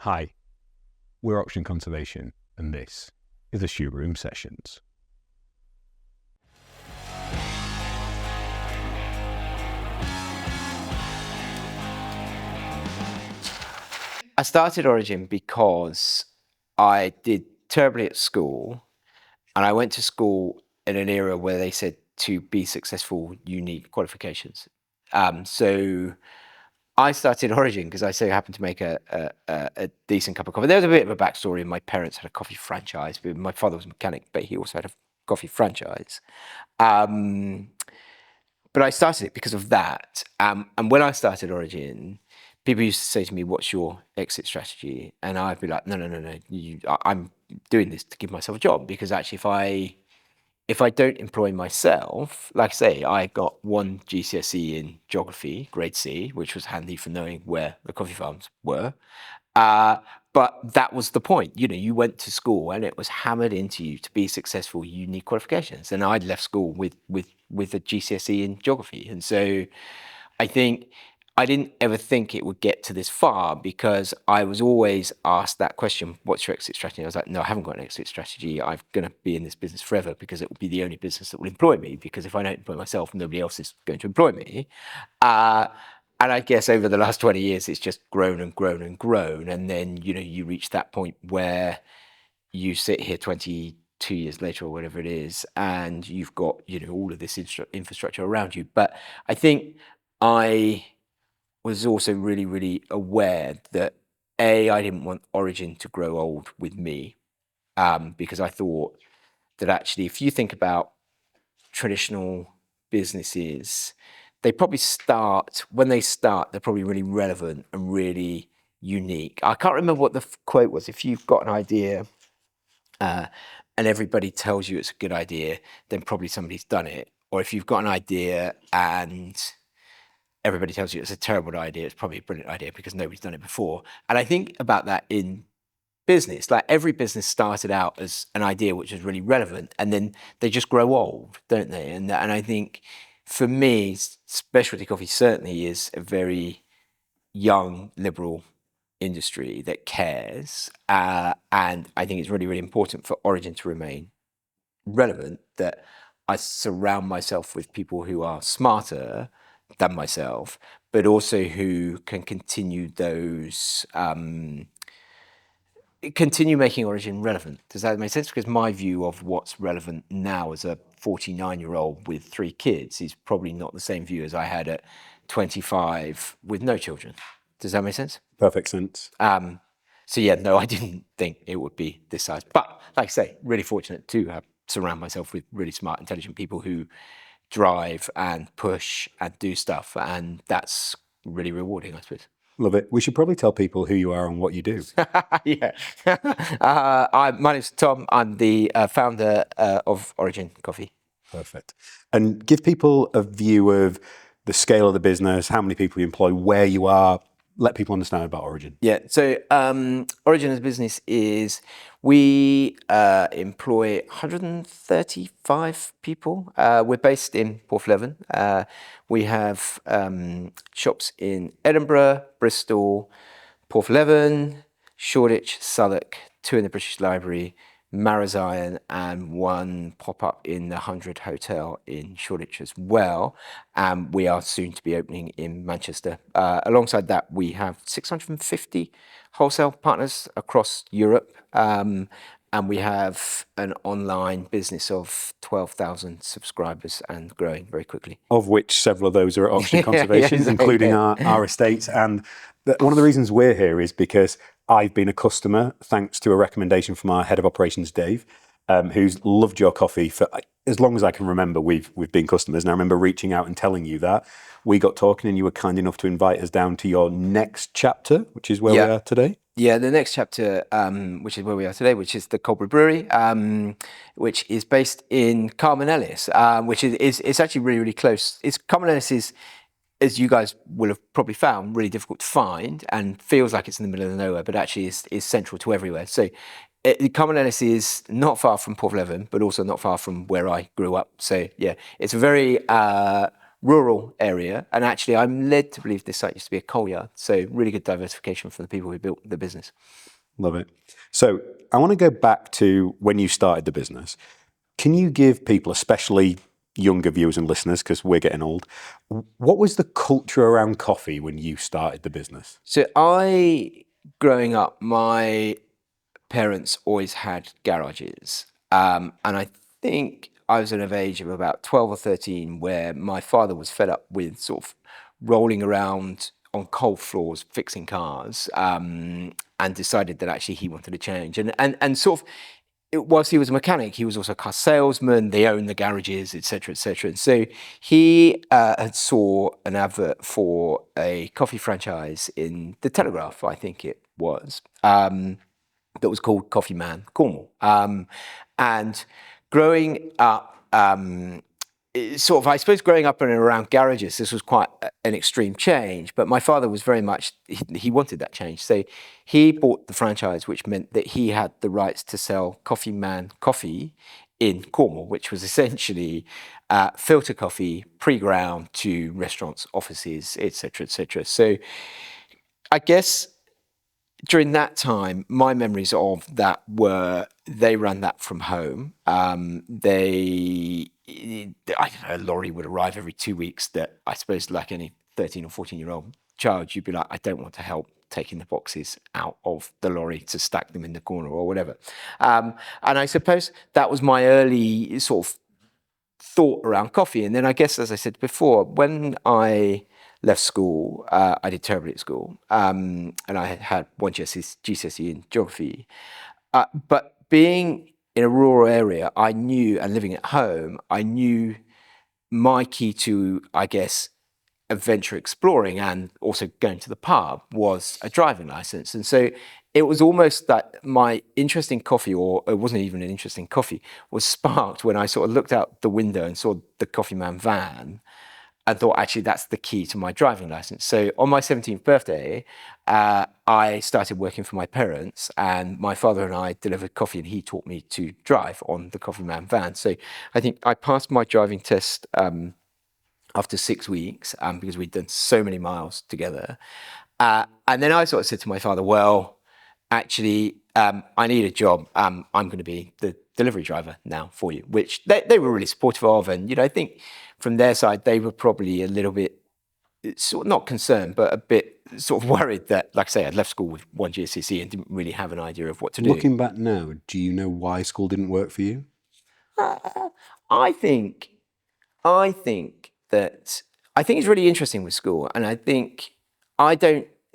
Hi, we're Auction Conservation, and this is the Shoe Room Sessions. I started Origin because I did terribly at school, and I went to school in an era where they said to be successful, you need qualifications. So I started Origin because I so happened to make a decent cup of coffee. There was a bit of a backstory. My parents had a coffee franchise. My father was a mechanic, but he also had a coffee franchise. But I started it because of that. And when I started Origin, people used to say to me, "What's your exit strategy?" And I'd be like, "No. I'm doing this to give myself a job because actually, if I don't employ myself, like I say, I got one GCSE in geography, grade C, which was handy for knowing where the coffee farms were. But that was the point. You know, you went to school and it was hammered into you to be successful, you need qualifications. And I'd left school with a GCSE in geography. And so I think I didn't ever think it would get to this far because I was always asked that question, what's your exit strategy? I was like, no, I haven't got an exit strategy. I'm going to be in this business forever because it will be the only business that will employ me, because if I don't employ myself, nobody else is going to employ me. And I guess over the last 20 years, it's just grown and grown and grown. And then, you know, you reach that point where you sit here 22 years later or whatever it is, and you've got, you know, all of this infrastructure around you. But I think I was also really, really aware that I didn't want Origin to grow old with me, because I thought that actually, if you think about traditional businesses, they probably when they start, they're probably really relevant and really unique. I can't remember what the quote was. If you've got an idea and everybody tells you it's a good idea, then probably somebody's done it. Or if you've got an idea and everybody tells you it's a terrible idea, it's probably a brilliant idea because nobody's done it before. And I think about that in business. Like every business started out as an idea which was really relevant, and then they just grow old, don't they? And I think for me, specialty coffee certainly is a very young liberal industry that cares, and I think it's really, really important for Origin to remain relevant, that I surround myself with people who are smarter than myself, but also who can continue making Origin relevant. Does that make sense? Because my view of what's relevant now as a 49-year-old with 3 kids is probably not the same view as I had at 25 with no children. Does that make sense? Perfect sense. So yeah, no, I didn't think it would be this size. But like I say, really fortunate to surround myself with really smart, intelligent people who drive and push and do stuff. And that's really rewarding, I suppose. Love it. We should probably tell people who you are and what you do. Yeah. My name's Tom. I'm the founder of Origin Coffee. Perfect. And give people a view of the scale of the business, how many people you employ, where you are. Let people understand about Origin. Yeah. So Origin as a business is, we employ 135 people. We're based in Porthleven. We have shops in Edinburgh, Bristol, Porthleven, Shoreditch, Southwark, 2 in the British Library, Marazion, and 1 pop-up in the 100 Hotel in Shoreditch as well. We are soon to be opening in Manchester. Alongside that, we have 650 wholesale partners across Europe. And we have an online business of 12,000 subscribers and growing very quickly. Of which several of those are at Auction Conservation, exactly. including our estates. And one of the reasons we're here is because I've been a customer, thanks to a recommendation from our head of operations, Dave, who's loved your coffee for as long as I can remember. We've been customers, and I remember reaching out and telling you that. We got talking, and you were kind enough to invite us down to your next chapter, which is where we are today. Yeah, the next chapter, which is where we are today, which is the Cold Brew Brewery, which is based in Carmen Ellis, which is it's actually really, really close. Carmen Ellis is, as you guys will have probably found, really difficult to find and feels like it's in the middle of nowhere, but actually is central to everywhere. So Carmen Ellis is not far from Porthleven, but also not far from where I grew up. So yeah, it's a very rural area. And actually, I'm led to believe this site used to be a coal yard. So really good diversification from the people who built the business. Love it. So I want to go back to when you started the business. Can you give people, especially younger viewers and listeners, because we're getting old, what was the culture around coffee when you started the business? So growing up, my parents always had garages. And I think I was at an age of about 12 or 13 where my father was fed up with sort of rolling around on coal floors fixing cars, and decided that actually he wanted to change. And sort of, whilst he was a mechanic, he was also a car salesman. They owned the garages, etc., etc. And so he had saw an advert for a coffee franchise in the Telegraph, I think it was, that was called Coffee Man Cornwall. And growing up, sort of, I suppose, growing up and around garages, this was quite an extreme change. But my father was very much, he wanted that change. So he bought the franchise, which meant that he had the rights to sell Coffee Man coffee in Cornwall, which was essentially filter coffee, pre-ground to restaurants, offices, etc., etc. So I guess during that time, my memories of that were they ran that from home. I don't know, a lorry would arrive every 2 weeks that I suppose, like any 13 or 14-year-old child, you'd be like, I don't want to help taking the boxes out of the lorry to stack them in the corner or whatever. And I suppose that was my early sort of thought around coffee. And then I guess, as I said before, when I left school, I did terribly at school, and I had one GCSE in geography. But being in a rural area, I knew, and living at home, I knew my key to, I guess, adventure exploring and also going to the pub was a driving license. And so it was almost that my interest in coffee, or it wasn't even an interest in coffee, was sparked when I sort of looked out the window and saw the Coffee Man van and thought, actually, that's the key to my driving license. So on my 17th birthday, I started working for my parents, and my father and I delivered coffee, and he taught me to drive on the Coffee Man van. So I think I passed my driving test after 6 weeks, because we'd done so many miles together. And then I sort of said to my father, well, actually, I need a job. I'm going to be the delivery driver now for you, which they were really supportive of. And, I think from their side, they were probably a little bit, sort of not concerned, but a bit sort of worried that, like I say, I'd left school with one GCSE and didn't really have an idea of what to do. Looking back now, do you know why school didn't work for you? I think it's really interesting with school, and I don't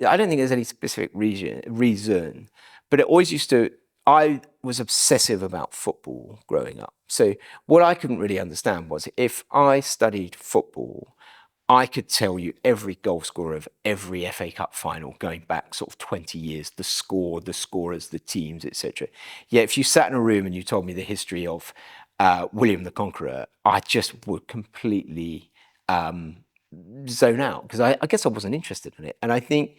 think there's any specific reason, but it always used to. I was obsessive about football growing up. So what I couldn't really understand was if I studied football, I could tell you every goal scorer of every FA Cup final going back sort of 20 years, the score, the scorers, the teams, etc. Yeah, if you sat in a room and you told me the history of William the Conqueror, I just would completely zone out, because I guess I wasn't interested in it. And I think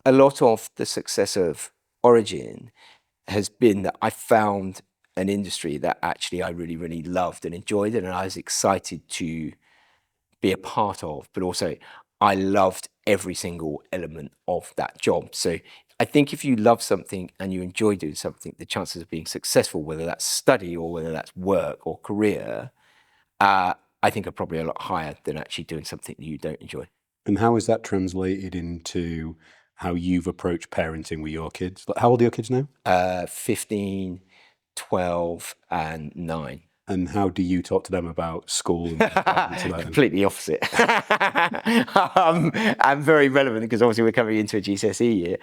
a lot of the success of Origin has been that I found an industry that actually I really, really loved and enjoyed it, and I was excited to be a part of, but also I loved every single element of that job. So I think if you love something and you enjoy doing something, the chances of being successful, whether that's study or whether that's work or career, I think are probably a lot higher than actually doing something that you don't enjoy. And how is that translated into how you've approached parenting with your kids? How old are your kids now? 15, 12 and 9. And how do you talk to them about school and Completely opposite. And very relevant, because obviously we're coming into a GCSE year.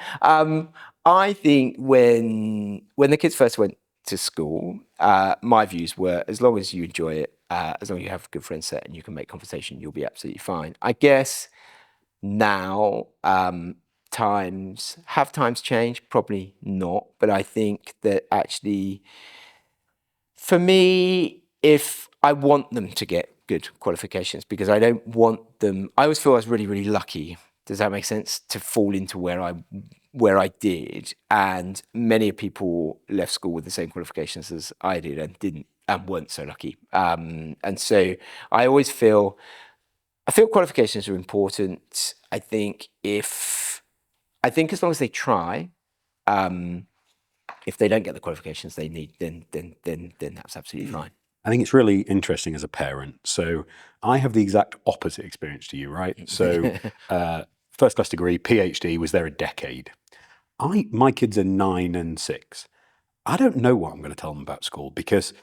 I think when the kids first went to school, my views were, as long as you enjoy it, as long as you have a good friend set and you can make conversation, you'll be absolutely fine. I guess now times changed? Probably not. But I think that actually, for me, if I want them to get good qualifications, because I don't want them, I always feel I was really, really lucky. Does that make sense? To fall into where I did. And many people left school with the same qualifications as I did and weren't so lucky. And so I always feel I feel qualifications are important. I think as long as they try, if they don't get the qualifications they need, then that's absolutely fine. I think it's really interesting as a parent. So I have the exact opposite experience to you, right? So first class degree, PhD, was there a decade. My kids are 9 and 6. I don't know what I'm going to tell them about school because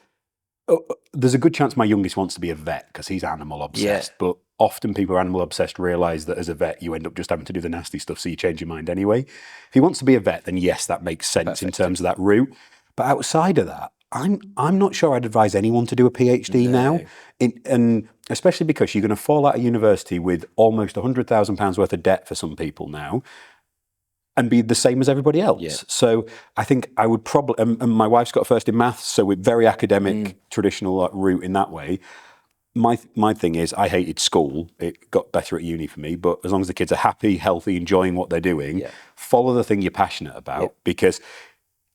there's a good chance my youngest wants to be a vet because he's animal obsessed. But often people who are animal obsessed realize that as a vet, you end up just having to do the nasty stuff, so you change your mind anyway. If he wants to be a vet, then yes, that makes sense in terms of that route. But outside of that, I'm not sure I'd advise anyone to do a PhD now, and especially because you're going to fall out of university with almost £100,000 worth of debt for some people now, and be the same as everybody else. Yeah. So I think I would probably, and my wife's got a first in maths, so we're very academic, traditional route in that way. My thing is, I hated school. It got better at uni for me, but as long as the kids are happy, healthy, enjoying what they're doing, follow the thing you're passionate about, because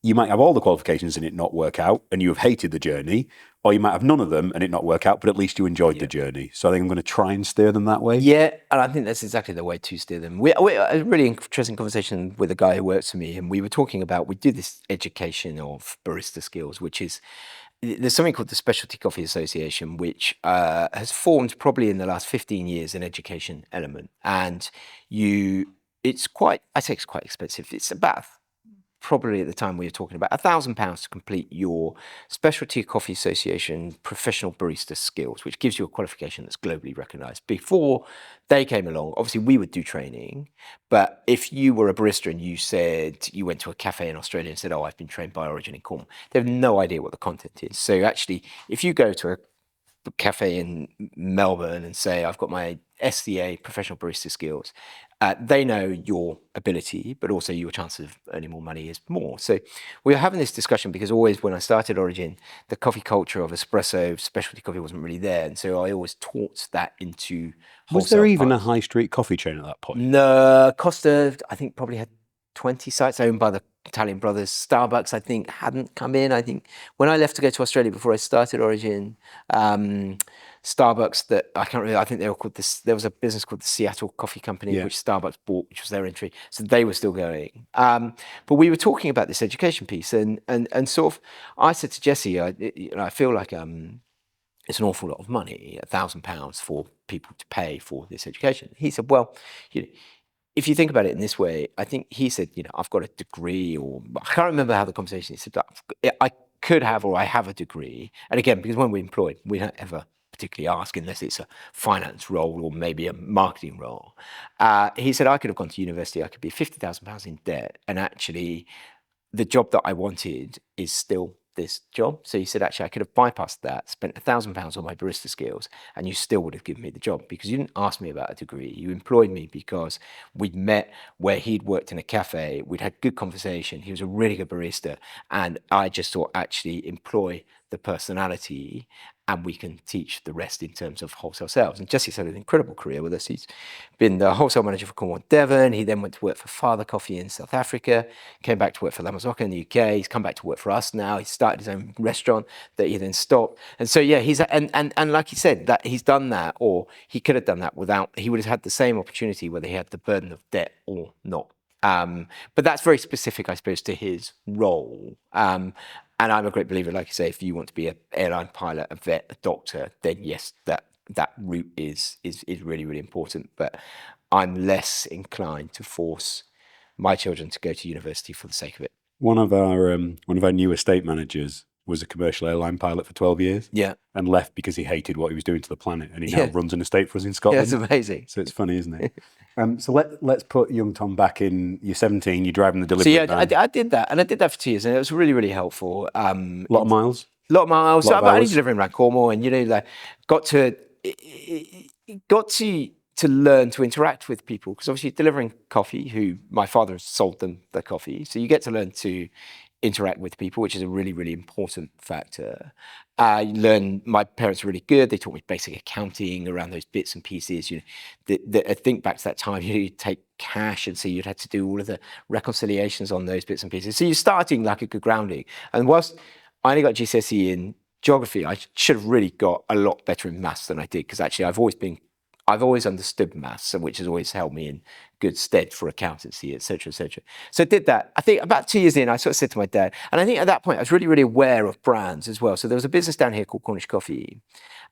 you might have all the qualifications and it not work out, and you have hated the journey, or you might have none of them and it not work out, but at least you enjoyed the journey. So I think I'm going to try and steer them that way. Yeah, and I think that's exactly the way to steer them. We a really interesting conversation with a guy who works for me, and we were talking about, we do this education of barista skills, which is, there's something called the Specialty Coffee Association, which has formed probably in the last 15 years an education element. And it's quite expensive. It's about, probably at the time we were talking about, £1,000 to complete your Specialty Coffee Association professional barista skills, which gives you a qualification that's globally recognised. Before they came along, obviously we would do training, but if you were a barista and you said you went to a cafe in Australia and said, oh, I've been trained by Origin in Cornwall, they have no idea what the content is. So actually, if you go to a cafe in Melbourne and say, I've got my SCA professional barista skills, they know your ability, but also your chance of earning more money is more. So we were having this discussion because always when I started Origin, the coffee culture of espresso, specialty coffee wasn't really there. And so I always taught that into wholesale. Was there even a high street coffee chain at that point? No, Costa, I think, probably had 20 sites owned by the Italian brothers. Starbucks, I think, hadn't come in. I think when I left to go to Australia before I started Origin, Starbucks, that I can't really, I think they were called this, there was a business called the Seattle Coffee Company, which Starbucks bought, which was their entry. So they were still going. But we were talking about this education piece, and sort of, I said to Jesse, I feel like it's an awful lot of money, £1,000 for people to pay for this education. He said, well, if you think about it in this way, I think he said, I've got a degree, or I can't remember how the conversation, he said, I could have, or I have a degree. And again, because when we're employed, we don't ever particularly ask unless it's a finance role or maybe a marketing role. He said, I could have gone to university, I could be £50,000 in debt, and actually the job that I wanted is still this job. So he said, actually, I could have bypassed that, spent £1,000 on my barista skills, and you still would have given me the job, because you didn't ask me about a degree. You employed me because we'd met where he'd worked in a cafe, we'd had good conversation, he was a really good barista, and I just thought, actually employ the personality and we can teach the rest in terms of wholesale sales. And Jesse's had an incredible career with us. He's been the wholesale manager for Cornwall, Devon. He then went to work for Father Coffee in South Africa, came back to work for La Mazzocca in the UK. He's come back to work for us now. He started his own restaurant that he then stopped. And so, yeah, he's, and like he said, that he's done that, or he could have done that without, he would have had the same opportunity whether he had the burden of debt or not. But that's very specific, I suppose, to his role. And I'm a great believer, like you say, if you want to be an airline pilot, a vet, a doctor, then yes, that route is really, really important. But I'm less inclined to force my children to go to university for the sake of it. One of our new estate managers was a commercial airline pilot for 12 years. Yeah. And left because he hated what he was doing to the planet, and he now runs an estate for us in Scotland. Yeah, it's amazing. So it's funny, isn't it? So let's put young Tom back in. You're 17. You're driving the delivery van. I did that, and I did that for 2 years, and it was really, really helpful. A lot of miles. A lot of miles. Lot of I hours. was delivering around Cornwall, and like got to learn to interact with people, because obviously delivering coffee, who my father has sold them the coffee, so you get to learn to interact with people, which is a really, really important factor. You learn, my parents were really good. They taught me basic accounting around those bits and pieces. I think back to that time, you'd take cash, and so you'd have to do all of the reconciliations on those bits and pieces. So you're starting like a good grounding. And whilst I only got GCSE in geography, I should have really got a lot better in maths than I did, because actually I've always been I've always understood maths, which has always held me in good stead for accountancy, etc., etc. So I did that. I think about 2 years in, I sort of said to my dad, and I think at that point I was really, really aware of brands as well. So there was a business down here called Cornish Coffee,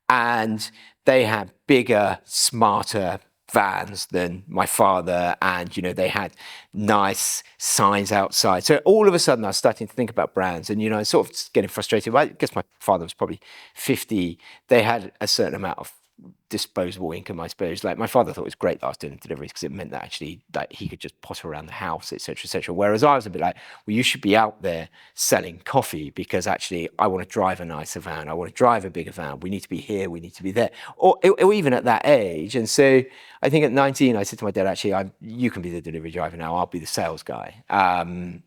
and they had bigger, smarter vans than my father, and they had nice signs outside. So all of a sudden I was starting to think about brands, and I was sort of getting frustrated. I guess my father was probably 50. They had a certain amount of disposable income, I suppose. Like my father thought it was great that I was doing deliveries because it meant that actually like he could just potter around the house, etc., etc. Whereas I was a bit like, well, you should be out there selling coffee because actually I want to drive a nicer van, I want to drive a bigger van. We need to be here, we need to be there, or even at that age. And so I think at 19, I said to my dad, actually, you can be the delivery driver now. I'll be the sales guy. And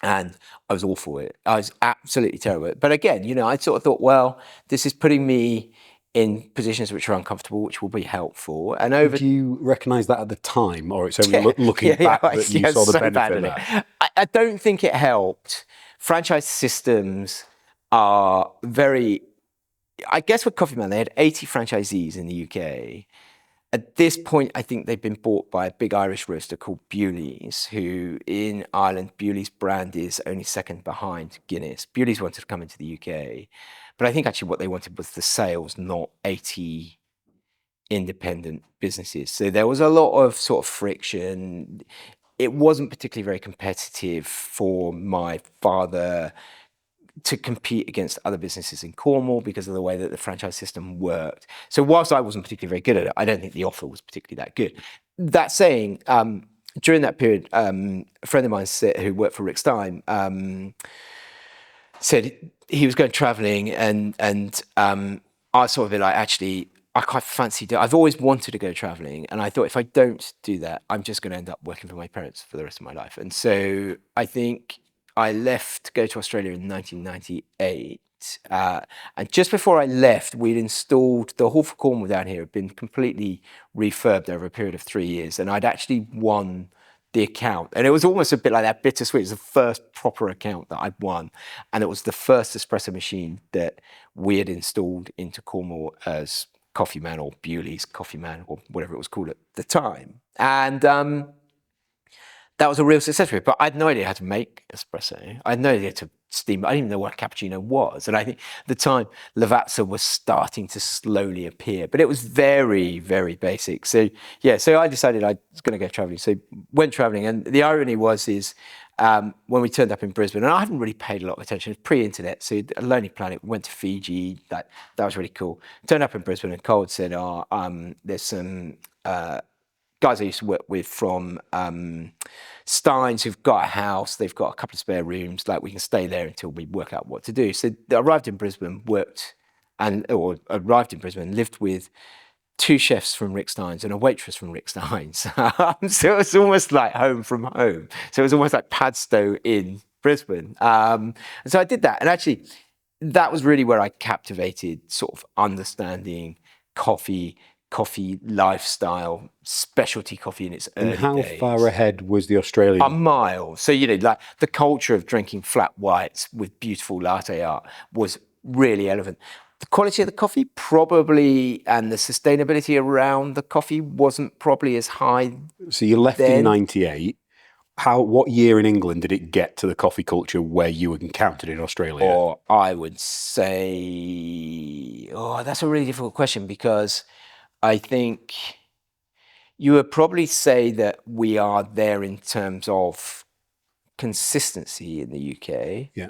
I was awful at it. I was absolutely terrible at it. But again, I sort of thought, well, this is putting me in positions which are uncomfortable, which will be helpful. And Did you recognise that at the time, or it's only looking back that you saw the so benefit of that? I don't think it helped. Franchise systems are very... I guess with Coffee Man, they had 80 franchisees in the UK. At this point, I think they've been bought by a big Irish roaster called Bewley's, who in Ireland, Bewley's brand is only second behind Guinness. Bewley's wanted to come into the UK, but I think actually what they wanted was the sales, not 80 independent businesses. So there was a lot of sort of friction. It wasn't particularly very competitive for my father to compete against other businesses in Cornwall because of the way that the franchise system worked. So whilst I wasn't particularly very good at it, I don't think the offer was particularly that good. That saying, during that period, a friend of mine who worked for Rick Stein said he was going travelling, and I sort of be like, actually, I quite fancy I've always wanted to go travelling, and I thought if I don't do that, I'm just going to end up working for my parents for the rest of my life. And so I think I left to go to Australia in 1998. And just before I left, we'd installed the Hall for Cornwall down here, had been completely refurbed over a period of 3 years. And I'd actually won the account. And it was almost a bit like that bittersweet. It was the first proper account that I'd won. And it was the first espresso machine that we had installed into Cornwall as Coffee Man, or Bewley's Coffee Man, or whatever it was called at the time. And that was a real success for me, but I had no idea how to make espresso. I had no idea to steam. I didn't even know what a cappuccino was. And I think at the time, Lavazza was starting to slowly appear, but it was very, very basic. So yeah, so I decided I was going to go traveling. So went traveling, and the irony was when we turned up in Brisbane, and I hadn't really paid a lot of attention. It was pre-internet, so a Lonely Planet. Went to Fiji. That was really cool. Turned up in Brisbane, and Cole said, there's some guys I used to work with from Steins who've got a house, they've got a couple of spare rooms, like we can stay there until we work out what to do. So I arrived in Brisbane, lived with 2 chefs from Rick Steins and a waitress from Rick Steins. So it was almost like home from home. So it was almost like Padstow in Brisbane. And so I did that. And actually, that was really where I captivated sort of understanding coffee lifestyle, specialty coffee in its early days. And how far ahead was the Australian? A mile. So, like the culture of drinking flat whites with beautiful latte art was really relevant. The quality of the coffee probably, and the sustainability around the coffee wasn't probably as high. So you left in 98. What year in England did it get to the coffee culture where you encountered it in Australia? Or I would say, that's a really difficult question, because I think you would probably say that we are there in terms of consistency in the UK. Yeah.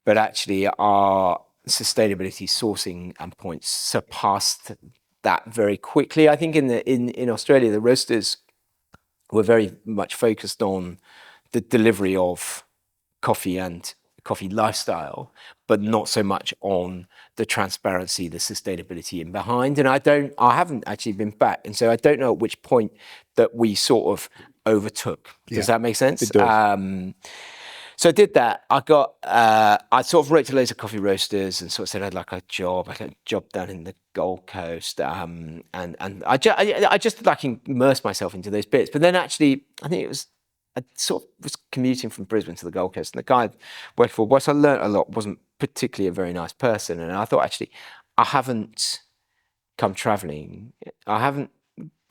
But actually our sustainability sourcing and points surpassed that very quickly. I think in Australia, the roasters were very much focused on the delivery of coffee and coffee lifestyle, but not so much on the transparency, the sustainability in behind. And I haven't actually been back. And so I don't know at which point that we sort of overtook. Does that make sense? It does. So I did that. I sort of wrote to loads of coffee roasters and sort of said I'd like a job. I got a job down in the Gold Coast. And I just like immersed myself into those bits. But then actually, I sort of was commuting from Brisbane to the Gold Coast, and the guy I worked for, whilst I learnt a lot, wasn't particularly a very nice person. And I thought, actually, I haven't come travelling. I haven't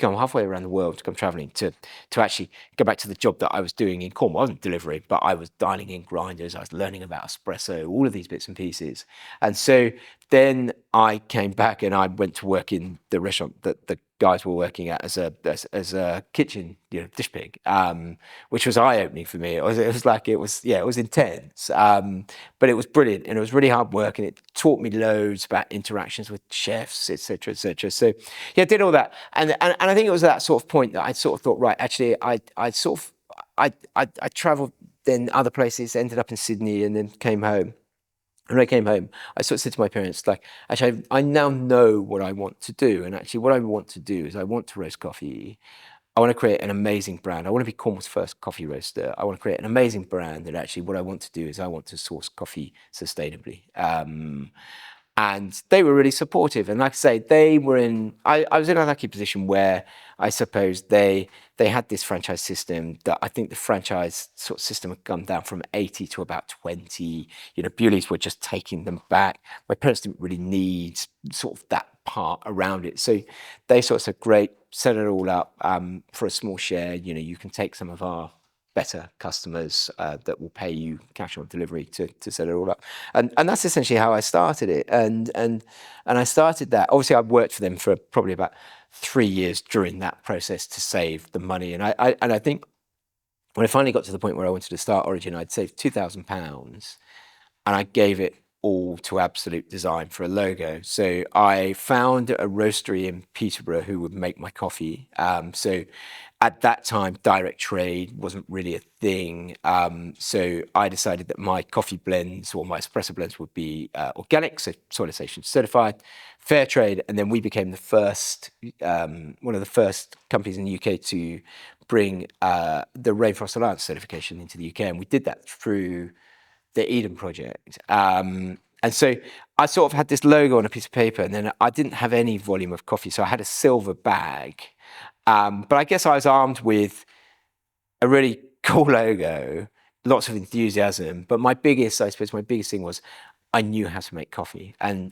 come halfway around the world to come traveling to actually go back to the job that I was doing in Cornwall. I wasn't delivering, but I was dialing in grinders. I was learning about espresso, all of these bits and pieces. And so then I came back and I went to work in the restaurant that the guys were working at as a kitchen, dish pig, which was eye opening for me. It was intense, but it was brilliant and it was really hard work and it taught me loads about interactions with chefs, etc., etc. So yeah, I did all that, and I think it was at that sort of point that I sort of thought, right, actually, I travelled then other places, ended up in Sydney, and then came home. And when I came home, I sort of said to my parents, like, actually, I now know what I want to do. And actually, what I want to do is I want to roast coffee. I want to create an amazing brand. I want to be Cornwall's first coffee roaster. I want to create an amazing brand. And actually, what I want to do is I want to source coffee sustainably. And they were really supportive. And like I say, they were I was in a lucky position where I suppose they had this franchise system that I think the franchise sort of system had gone down from 80 to about 20. Bewley's were just taking them back. My parents didn't really need sort of that part around it. So they sort of said, great, set it all up for a small share. You can take some of our better customers that will pay you cash on delivery to set it all up, and that's essentially how I started it. And I started that. Obviously, I worked for them for probably about 3 years during that process to save the money. And I think when I finally got to the point where I wanted to start Origin, I'd saved £2,000, and I gave it all to Absolute Design for a logo. So I found a roastery in Peterborough who would make my coffee. So at that time, direct trade wasn't really a thing. So I decided that my coffee blends or my espresso blends would be organic, so soil station certified, fair trade. And then we became the first, one of the first companies in the UK to bring the Rainforest Alliance certification into the UK. And we did that through the Eden Project. And so I sort of had this logo on a piece of paper, and then I didn't have any volume of coffee, so I had a silver bag. But I guess I was armed with a really cool logo, lots of enthusiasm. But my biggest thing was I knew how to make coffee. And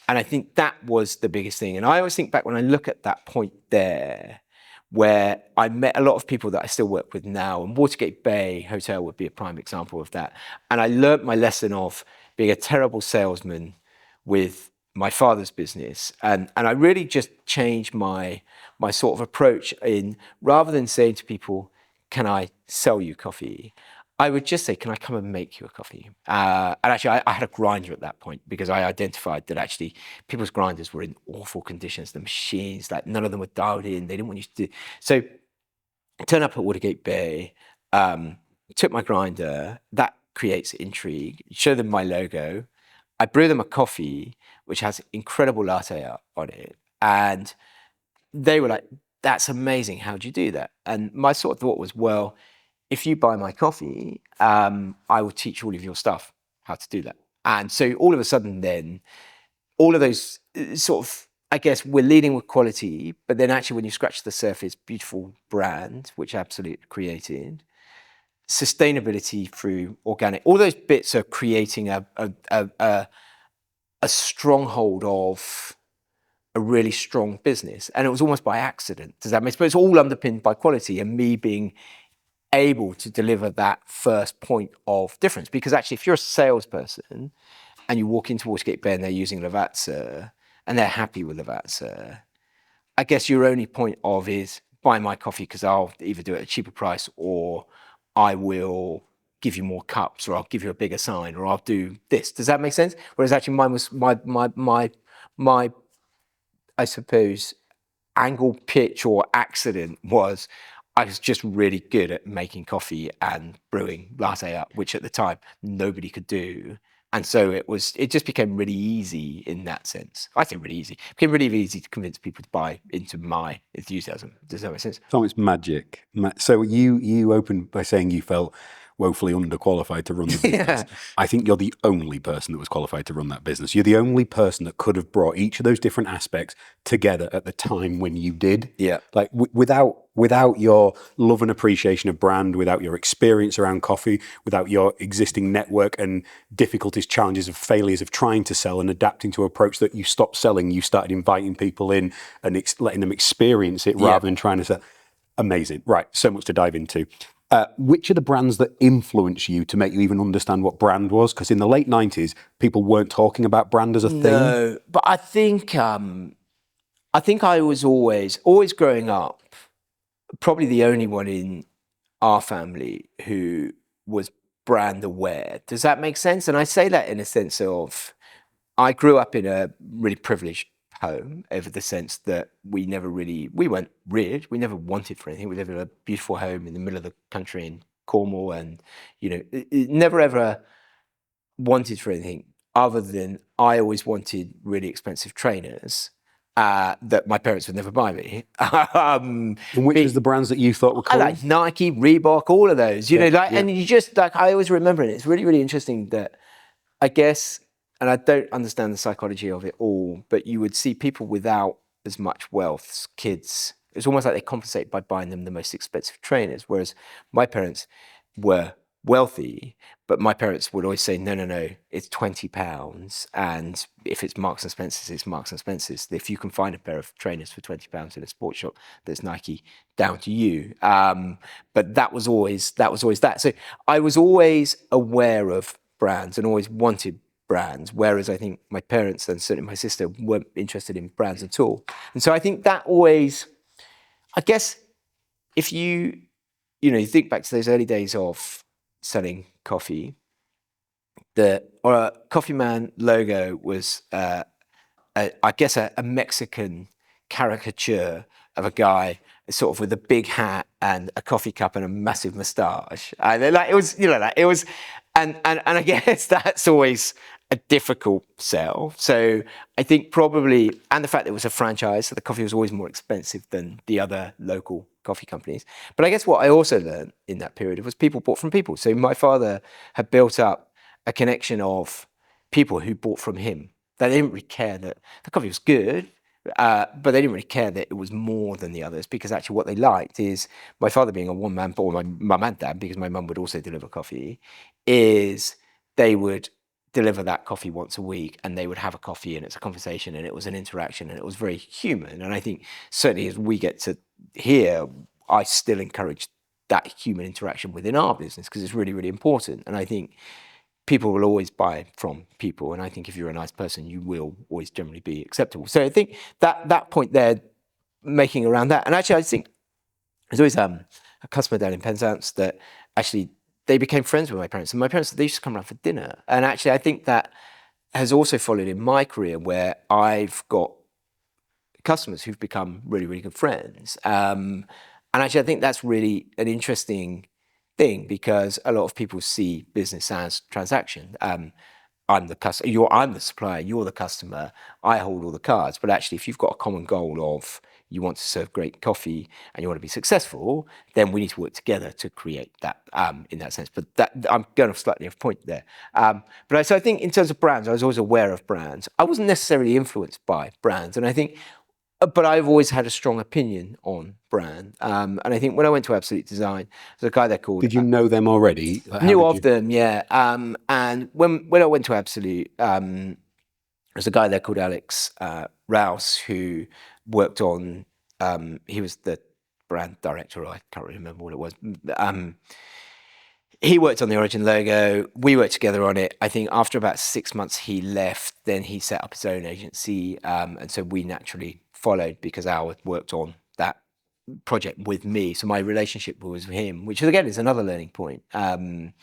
I think that was the biggest thing. And I always think back when I look at that point there, where I met a lot of people that I still work with now, and Watergate Bay Hotel would be a prime example of that. And I learnt my lesson of being a terrible salesman with my father's business, and I really just changed my sort of approach in, rather than saying to people, can I sell you coffee? I would just say, can I come and make you a coffee? And actually, I had a grinder at that point because I identified that actually people's grinders were in awful conditions. The machines, like none of them were dialed in. They didn't want you to do. So I turned up at Watergate Bay, took my grinder. That creates intrigue. Show them my logo. I brew them a coffee, which has incredible latte art on it. And they were like, that's amazing. How'd you do that? And my sort of thought was, well, if you buy my coffee, I will teach all of your staff how to do that. And so all of a sudden then, all of those sort of, I guess we're leading with quality, but then actually when you scratch the surface, beautiful brand, which Absolute created, sustainability through organic, all those bits are creating a stronghold of a really strong business. And it was almost by accident. Does that make sense? But it's all underpinned by quality and me being able to deliver that first point of difference. Because actually, if you're a salesperson and you walk into Watergate Bay and they're using Lavazza and they're happy with Lavazza, I guess your only point of is buy my coffee because I'll either do it at a cheaper price or I will give you more cups or I'll give you a bigger sign or I'll do this. Does that make sense? Whereas actually mine was my I suppose, angle, pitch or accident was I was just really good at making coffee and brewing latte art, which at the time nobody could do. And so it just became really easy in that sense. I think really easy. It became really easy to convince people to buy into my enthusiasm. Does that make sense? Tom, it's magic. So you opened by saying you felt woefully underqualified to run the business. I think you're the only person that was qualified to run that business. You're the only person that could have brought each of those different aspects together at the time when you did. Yeah. Like without your love and appreciation of brand, without your experience around coffee, without your existing network and difficulties, challenges, of failures of trying to sell and adapting to an approach that you stopped selling, you started inviting people in and letting them experience it rather than trying to sell. Amazing. Right. So much to dive into. Which are the brands that influence you to make you even understand what brand was? Because in the late 90s, people weren't talking about brand as a thing. No, but I think I was always growing up, probably the only one in our family who was brand aware. Does that make sense? And I say that in a sense of, I grew up in a really privileged home, over the sense that we weren't rich, we never wanted for anything. We lived in a beautiful home in the middle of the country in Cornwall, and it never ever wanted for anything other than, I always wanted really expensive trainers that my parents would never buy me. And which was the brands that you thought were cool? I like Nike, Reebok, all of those, and you just I always remember it. It's really, really interesting that, I guess, and I don't understand the psychology of it all, but you would see people without as much wealth, kids, it's almost like they compensate by buying them the most expensive trainers. Whereas my parents were wealthy, but my parents would always say, no, it's £20. And if it's Marks and Spencer's, it's Marks and Spencer's. If you can find a pair of trainers for £20 in a sports shop that's Nike, down to you. But that was always that. So I was always aware of brands and always wanted brands, whereas I think my parents and certainly my sister weren't interested in brands at all. And so I think that always, I guess, if you think back to those early days of selling coffee, the Coffee Man logo was, I guess, a Mexican caricature of a guy sort of with a big hat and a coffee cup and a massive moustache. And it was, and I guess that's always a difficult sell. So I think probably, and the fact that it was a franchise, so the coffee was always more expensive than the other local coffee companies. But I guess what I also learned in that period was people bought from people. So my father had built up a connection of people who bought from him. They didn't really care that the coffee was good, but they didn't really care that it was more than the others, because actually what they liked is, my father being a one-man, or my mum and dad, because my mum would also deliver coffee, is they would deliver that coffee once a week, and they would have a coffee, and it's a conversation, and it was an interaction, and it was very human. And I think certainly as we get to here, I still encourage that human interaction within our business, because it's really, really important. And I think people will always buy from people, and I think if you're a nice person, you will always generally be acceptable. So I think that point there, making around that, and actually I think there's always a customer down in Penzance that actually, they became friends with my parents, and my parents, they used to come around for dinner. And actually I think that has also followed in my career, where I've got customers who've become really, really good friends. And actually I think that's really an interesting thing, because a lot of people see business as transaction. I'm the customer, I'm the supplier, you're the customer, I hold all the cards. But actually, if you've got a common goal of, you want to serve great coffee and you want to be successful, then we need to work together to create that, in that sense. But that, I'm going off slightly off point there. So I think in terms of brands, I was always aware of brands. I wasn't necessarily influenced by brands. And I think, but I've always had a strong opinion on brand. And I think when I went to Absolute Design, there's a guy there called... Did you know them already? Knew of them, yeah. And when I went to Absolute, there's a guy there called Alex Rouse, who worked on... he was the brand director, I can't really remember what it was. He worked on the Origin logo. We worked together on it. I think after about 6 months, he left. Then he set up his own agency. And so we naturally followed, because Al had worked on that project with me. So my relationship was with him, which again is another learning point. And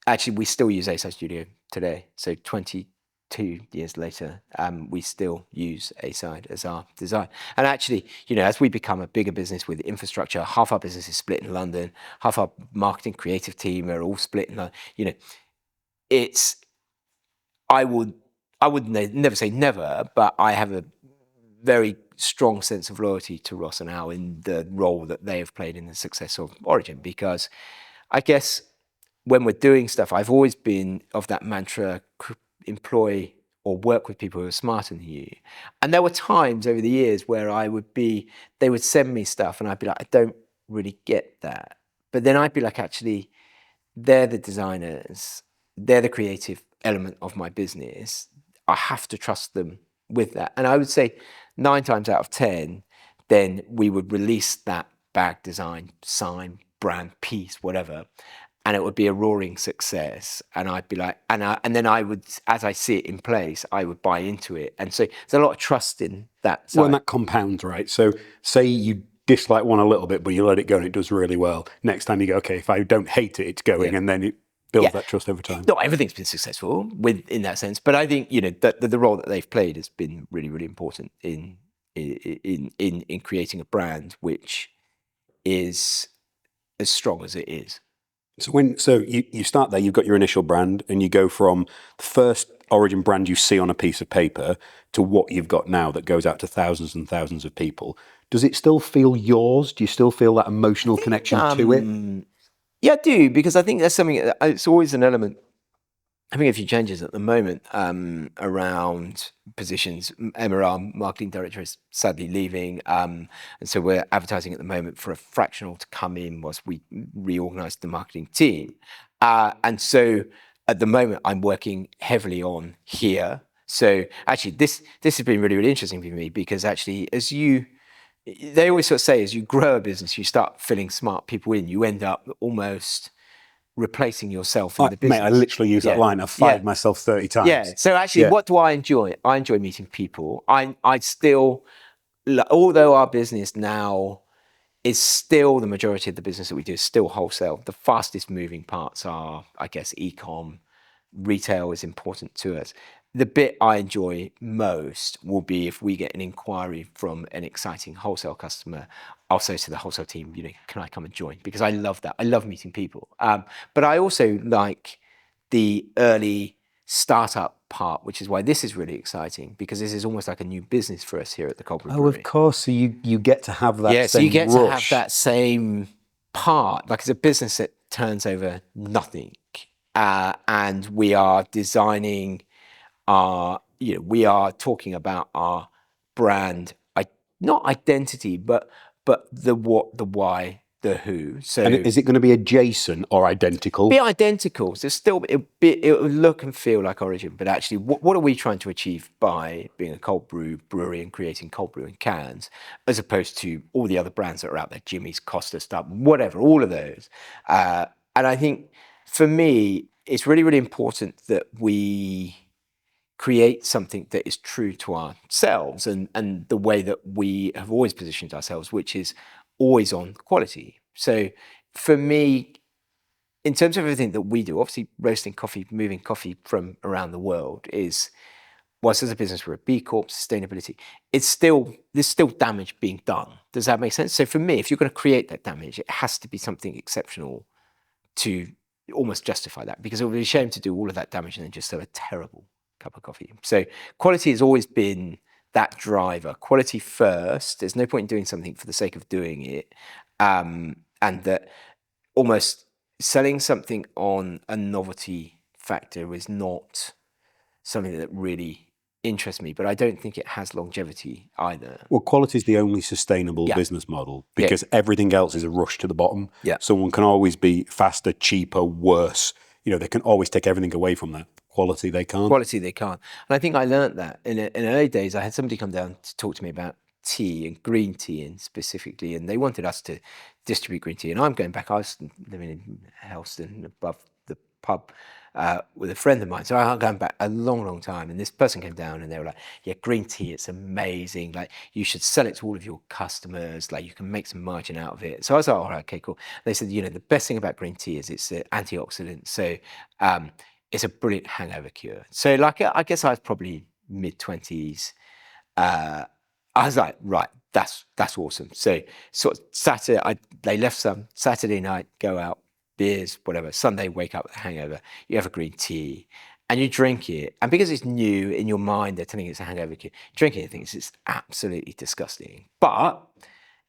actually, we still use A-Side Studio today. So 22 years later, we still use A-Side as our design. And actually, as we become a bigger business with infrastructure, half our business is split in London, half our marketing creative team are all split in London. I would never say never, but I have a very strong sense of loyalty to Ross and Al in the role that they have played in the success of Origin, because I guess when we're doing stuff, I've always been of that mantra, employ or work with people who are smarter than you. And there were times over the years where they would send me stuff and I'd be like, I don't really get that. But then I'd be like, actually, they're the designers, they're the creative element of my business. I have to trust them with that. And I would say 9 times out of 10, then we would release that bag design, sign, brand, piece, whatever, and it would be a roaring success. And I'd be like, and then I would, as I see it in place, I would buy into it. And so there's a lot of trust in that side. Well, and that compounds, right? So say you dislike one a little bit, but you let it go and it does really well. Next time you go, okay, if I don't hate it, it's going, and then it builds that trust over time. Not everything's been successful in that sense, but I think the role that they've played has been really, really important in creating a brand which is as strong as it is. So you start there, you've got your initial brand, and you go from the first Origin brand you see on a piece of paper to what you've got now that goes out to thousands and thousands of people. Does it still feel yours? Do you still feel that emotional connection to it? Yeah, I do, because I think there's something, it's always an element. I think a few changes at the moment around positions. Emma, our marketing director, is sadly leaving, and so we're advertising at the moment for a fractional to come in whilst we reorganise the marketing team. And so at the moment, I'm working heavily on here. So actually, this has been really, really interesting for me, because actually, they always sort of say, as you grow a business, you start filling smart people in. You end up almost replacing yourself in the business. Mate, I literally use that line. I've fired myself 30 times. Yeah. So actually, what do I enjoy? I enjoy meeting people. I still, although our business now is still, the majority of the business that we do is still wholesale. The fastest moving parts are, I guess, e-com. Retail is important to us. The bit I enjoy most will be if we get an inquiry from an exciting wholesale customer. I'll say to the wholesale team, can I come and join? Because I love that. I love meeting people. But I also like the early startup part, which is why this is really exciting, because this is almost like a new business for us here at the Cold Brew Brewery. Of course. So you get to have that same rush. So you get to have that same part. Like, it's a business that turns over nothing. And we are designing we are talking about our brand, not identity, but the what, the why, the who. So, and is it going to be adjacent or identical? Be identical. So still, it will look and feel like Origin, but actually, what are we trying to achieve by being a cold brew brewery and creating cold brew in cans, as opposed to all the other brands that are out there, Jimmy's, Costa, Stubb, whatever, all of those. And I think for me, it's really, really important that we create something that is true to ourselves and the way that we have always positioned ourselves, which is always on quality. So for me, in terms of everything that we do, obviously roasting coffee, moving coffee from around the world is, whilst as a business we're a B Corp, sustainability, there's still damage being done. Does that make sense? So for me, if you're going to create that damage, it has to be something exceptional to almost justify that, because it would be a shame to do all of that damage and then just sell a terrible cup of coffee. So quality has always been that driver. Quality first. There's no point in doing something for the sake of doing it. And that almost selling something on a novelty factor is not something that really interests me, but I don't think it has longevity either. Well, quality is the only sustainable business model, because everything else is a rush to the bottom. Someone can always be faster, cheaper, worse. They can always take everything away from that. Quality, they can't. And I think I learned that in early days. I had somebody come down to talk to me about tea and green tea and specifically, and they wanted us to distribute green tea. And I'm going back, I was living in Helston above the pub with a friend of mine. So I'm going back a long, long time. And this person came down and they were like, yeah, green tea, it's amazing. Like, you should sell it to all of your customers. Like, you can make some margin out of it. So I was like, all right, okay, cool. They said, the best thing about green tea is it's an antioxidant. So it's a brilliant hangover cure. So like, I guess I was probably mid-20s. I was like, right, that's awesome. So sort of Saturday, they left some. Saturday night, go out, beers, whatever. Sunday, wake up with a hangover. You have a green tea. and you drink it, and because it's new in your mind, they're telling you it's a hangover cure. Drink it and think it's absolutely disgusting, but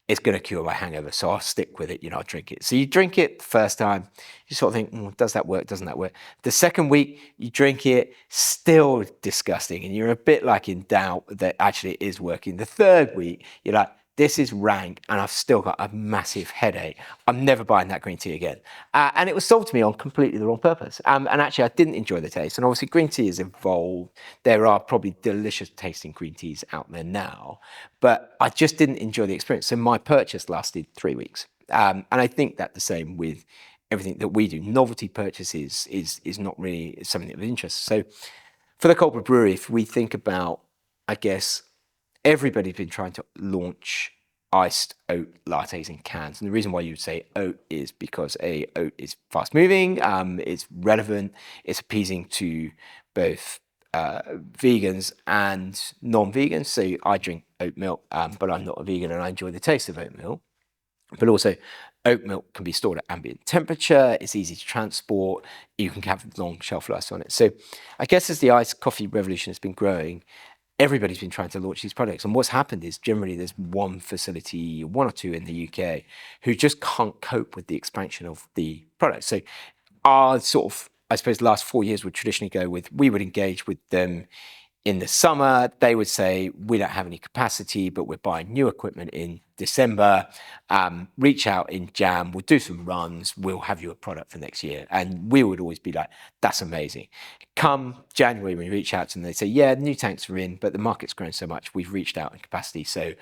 it's going to cure my hangover, so I'll stick with it. I'll drink it. So you drink it the first time, you sort of think, does that work? Doesn't that work? The second week you drink it, still disgusting, and you're a bit like in doubt that actually it is working. The third week, you're like, this is rank, and I've still got a massive headache. I'm never buying that green tea again. And it was sold to me on completely the wrong purpose. And actually, I didn't enjoy the taste. And obviously, green tea has evolved. There are probably delicious tasting green teas out there now, but I just didn't enjoy the experience. So my purchase lasted 3 weeks. And I think that the same with everything that we do. Novelty purchases is not really something of interest. So for the Cold Brew Brewery, if we think about, I guess, everybody's been trying to launch iced oat lattes in cans. And the reason why you would say oat is because oat is fast moving, it's relevant, it's appeasing to both vegans and non-vegans. So I drink oat milk, but I'm not a vegan and I enjoy the taste of oat milk. But also, oat milk can be stored at ambient temperature, it's easy to transport, you can have long shelf life on it. So I guess as the iced coffee revolution has been growing, everybody's been trying to launch these products. And what's happened is generally there's one facility, one or two in the UK, who just can't cope with the expansion of the product. So our sort of, I suppose, the last 4 years would traditionally go with, we would engage with them in the summer. They would say, we don't have any capacity, but we're buying new equipment in December. Reach out in Jan, we'll do some runs, we'll have you a product for next year. And we would always be like, that's amazing. Come January, when we reach out to them, they say, yeah, new tanks are in, but the market's grown so much, we've reached out in capacity. So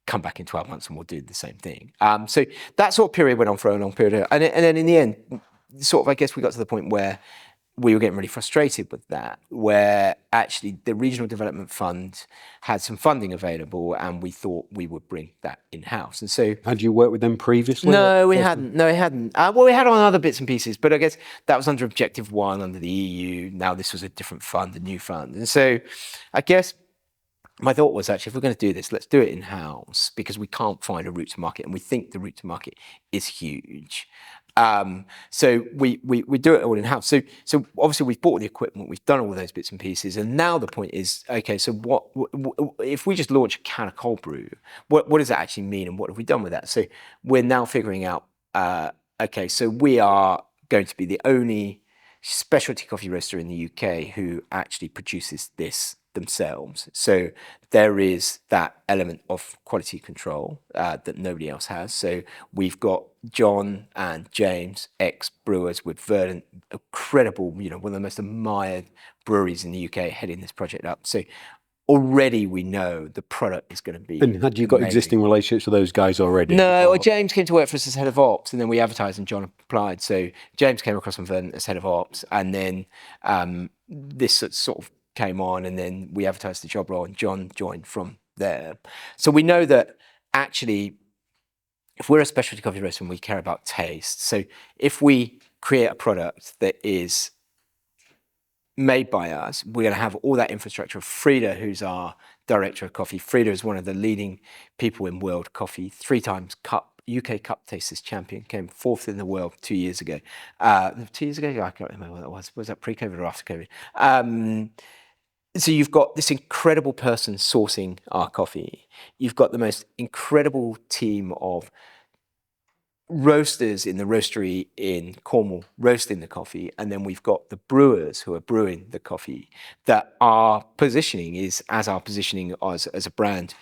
come back in 12 months and we'll do the same thing. So that sort of period went on for a long period. And then in the end, sort of, I guess we got to the point where we were getting really frustrated with that, where actually the Regional Development Fund had some funding available and we thought we would bring that in-house. And so... Had you worked with them previously? No, we hadn't. No, we hadn't. Well, we had on other bits and pieces, but I guess that was under Objective 1, under the EU. Now this was a different fund, a new fund. And so I guess my thought was actually, if we're going to do this, let's do it in-house because we can't find a route to market and we think the route to market is huge. So we do it all in-house. So obviously we've bought the equipment, we've done all those bits and pieces, and now the point is, okay, so what if we just launch a can of cold brew, what does that actually mean and what have we done with that? So we're now figuring out, okay, so we are going to be the only specialty coffee roaster in the UK who actually produces this themselves. So there is that element of quality control that nobody else has. So we've got John and James, ex-brewers with Verdant, incredible, one of the most admired breweries in the UK, heading this project up. So already we know the product is going to be And had you got amazing. existing relationships with those guys already? No, well, James came to work for us as head of ops, and then we advertised and John applied. So James came across from Verdant as head of ops, and then this sort of came on, and then we advertised the job role and John joined from there. So we know that actually, if we're a specialty coffee roaster and we care about taste, so if we create a product that is made by us, we're going to have all that infrastructure. Frida, who's our director of coffee, Frida is one of the leading people in world coffee, 3 times UK Cup Tasters champion, came 4th in the world 2 years ago. 2 years ago? I can't remember what that was. Was that pre-COVID or after COVID? So you've got this incredible person sourcing our coffee. You've got the most incredible team of roasters in the roastery in Cornwall roasting the coffee, and then we've got the brewers who are brewing the coffee. That our positioning is, as our positioning as a brand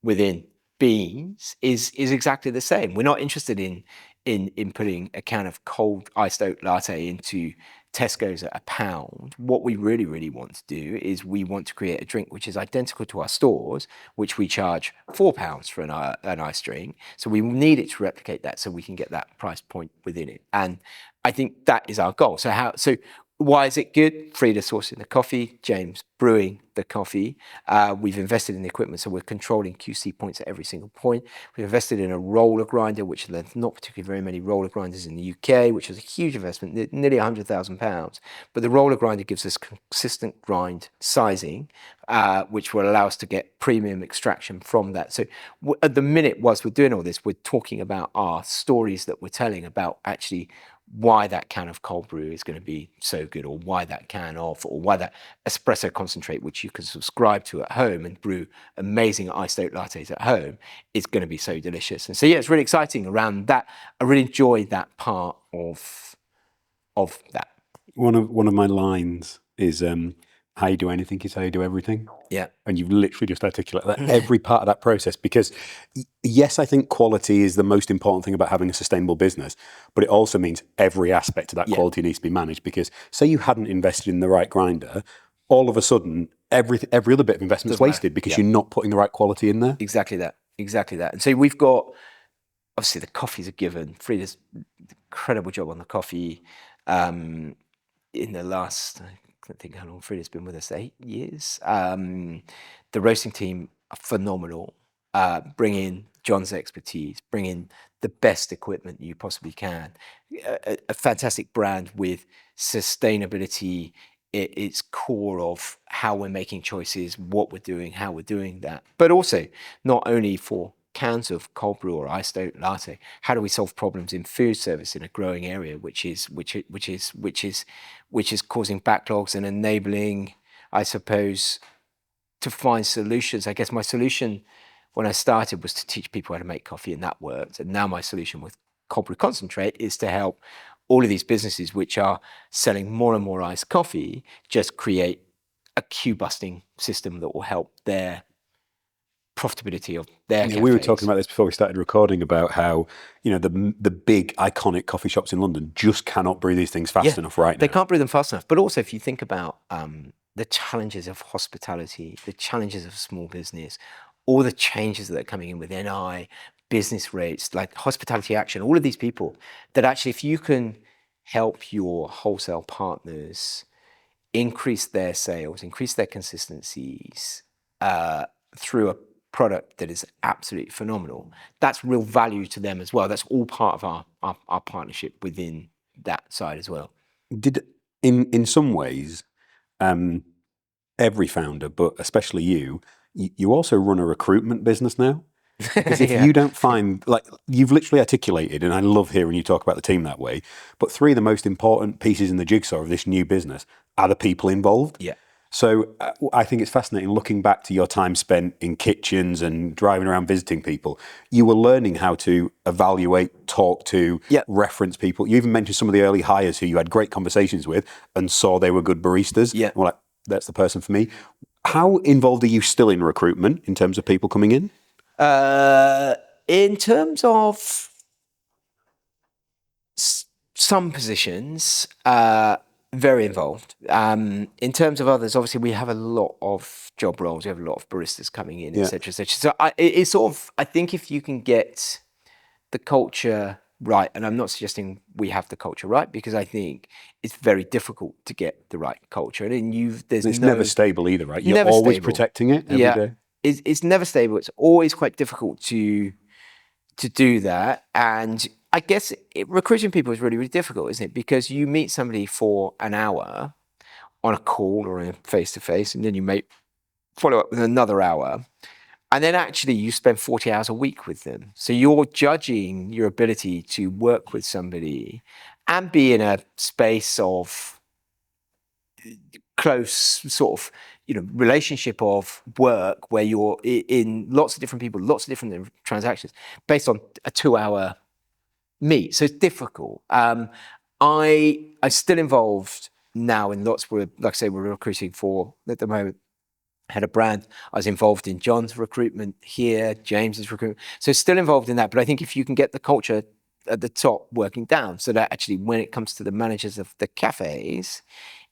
within beans is exactly the same. We're not interested in putting a can of cold iced oat latte into Tesco's at £1. What we really want to do is we want to create a drink which is identical to our stores, which we charge £4 for an iced drink. So we need it to replicate that so we can get that price point within it. And I think that is our goal. So why is it good? Frida sourcing the coffee, James brewing the coffee. We've invested in the equipment, so we're controlling QC points at every single point. We've invested in a roller grinder, which there's not particularly very many roller grinders in the UK, which is a huge investment, nearly £100,000. But the roller grinder gives us consistent grind sizing, which will allow us to get premium extraction from that. So at the minute, whilst we're doing all this, we're talking about our stories that we're telling about actually why that can of cold brew is going to be so good, or why that can of, or why that espresso concentrate, which you can subscribe to at home and brew amazing iced oat lattes at home, is going to be so delicious. And so, yeah, it's really exciting around that. I really enjoy that part of that. One of my lines is how you do anything is how you do everything. Yeah. And you've literally just articulated that every part of that process, because yes, I think quality is the most important thing about having a sustainable business, but it also means every aspect of that quality needs to be managed. Because say you hadn't invested in the right grinder, all of a sudden every other bit of investment is wasted because you're not putting the right quality in there. Exactly that. And so we've got, obviously the coffee's a given. Frida's incredible job on the coffee. In the last, I can't think how long Frida's been with us, 8 years. The roasting team are phenomenal. Bring in John's expertise, bring in the best equipment you possibly can. A fantastic brand with sustainability at its core of how we're making choices, what we're doing, how we're doing that. But also not only for cans of cold brew or iced oat latte, how do we solve problems in food service in a growing area, which is causing backlogs and enabling, I suppose, to find solutions. I guess my solution when I started was to teach people how to make coffee, and that worked. And now my solution with cold brew concentrate is to help all of these businesses which are selling more and more iced coffee just create a queue busting system that will help their profitability of their cafes. We were talking about this before we started recording about how, you know, the big iconic coffee shops in London just cannot brew these things fast enough right now. They can't brew them fast enough. But also if you think about the challenges of hospitality, the challenges of small business, all the changes that are coming in with NI, business rates, like hospitality action, all of these people, that actually if you can help your wholesale partners increase their sales, increase their consistencies through a product that is absolutely phenomenal, that's real value to them as well. That's all part of our partnership within that side as well. Did in some ways, every founder, but especially you also run a recruitment business now. Because if you don't find, like you've literally articulated, and I love hearing you talk about the team that way, but 3 of the most important pieces in the jigsaw of this new business are the people involved. Yeah. So I think it's fascinating looking back to your time spent in kitchens and driving around visiting people. You were learning how to evaluate, talk to, reference people. You even mentioned some of the early hires who you had great conversations with and saw they were good baristas. Yeah. Well, like, that's the person for me. How involved are you still in recruitment in terms of people coming in? In terms of some positions, very involved. In terms of others, obviously we have a lot of job roles. We have a lot of baristas coming in, etc., etc. So it's sort of, I think if you can get the culture right, and I'm not suggesting we have the culture right, because I think it's very difficult to get the right culture. And it's never stable either, right? You're always protecting it every day. It's never stable. It's always quite difficult to do that. And I guess recruiting people is really, really difficult, isn't it? Because you meet somebody for an hour on a call or in a face-to-face, and then you may follow up with another hour. And then actually you spend 40 hours a week with them. So you're judging your ability to work with somebody and be in a space of close sort of, relationship of work where you're in lots of different people, lots of different transactions based on a 2-hour meet. So it's difficult. I'm still involved now in lots where, like I say, we're recruiting for, at the moment, head of brand. I was involved in John's recruitment here, James's recruitment. So still involved in that. But I think if you can get the culture at the top working down, so that actually when it comes to the managers of the cafes,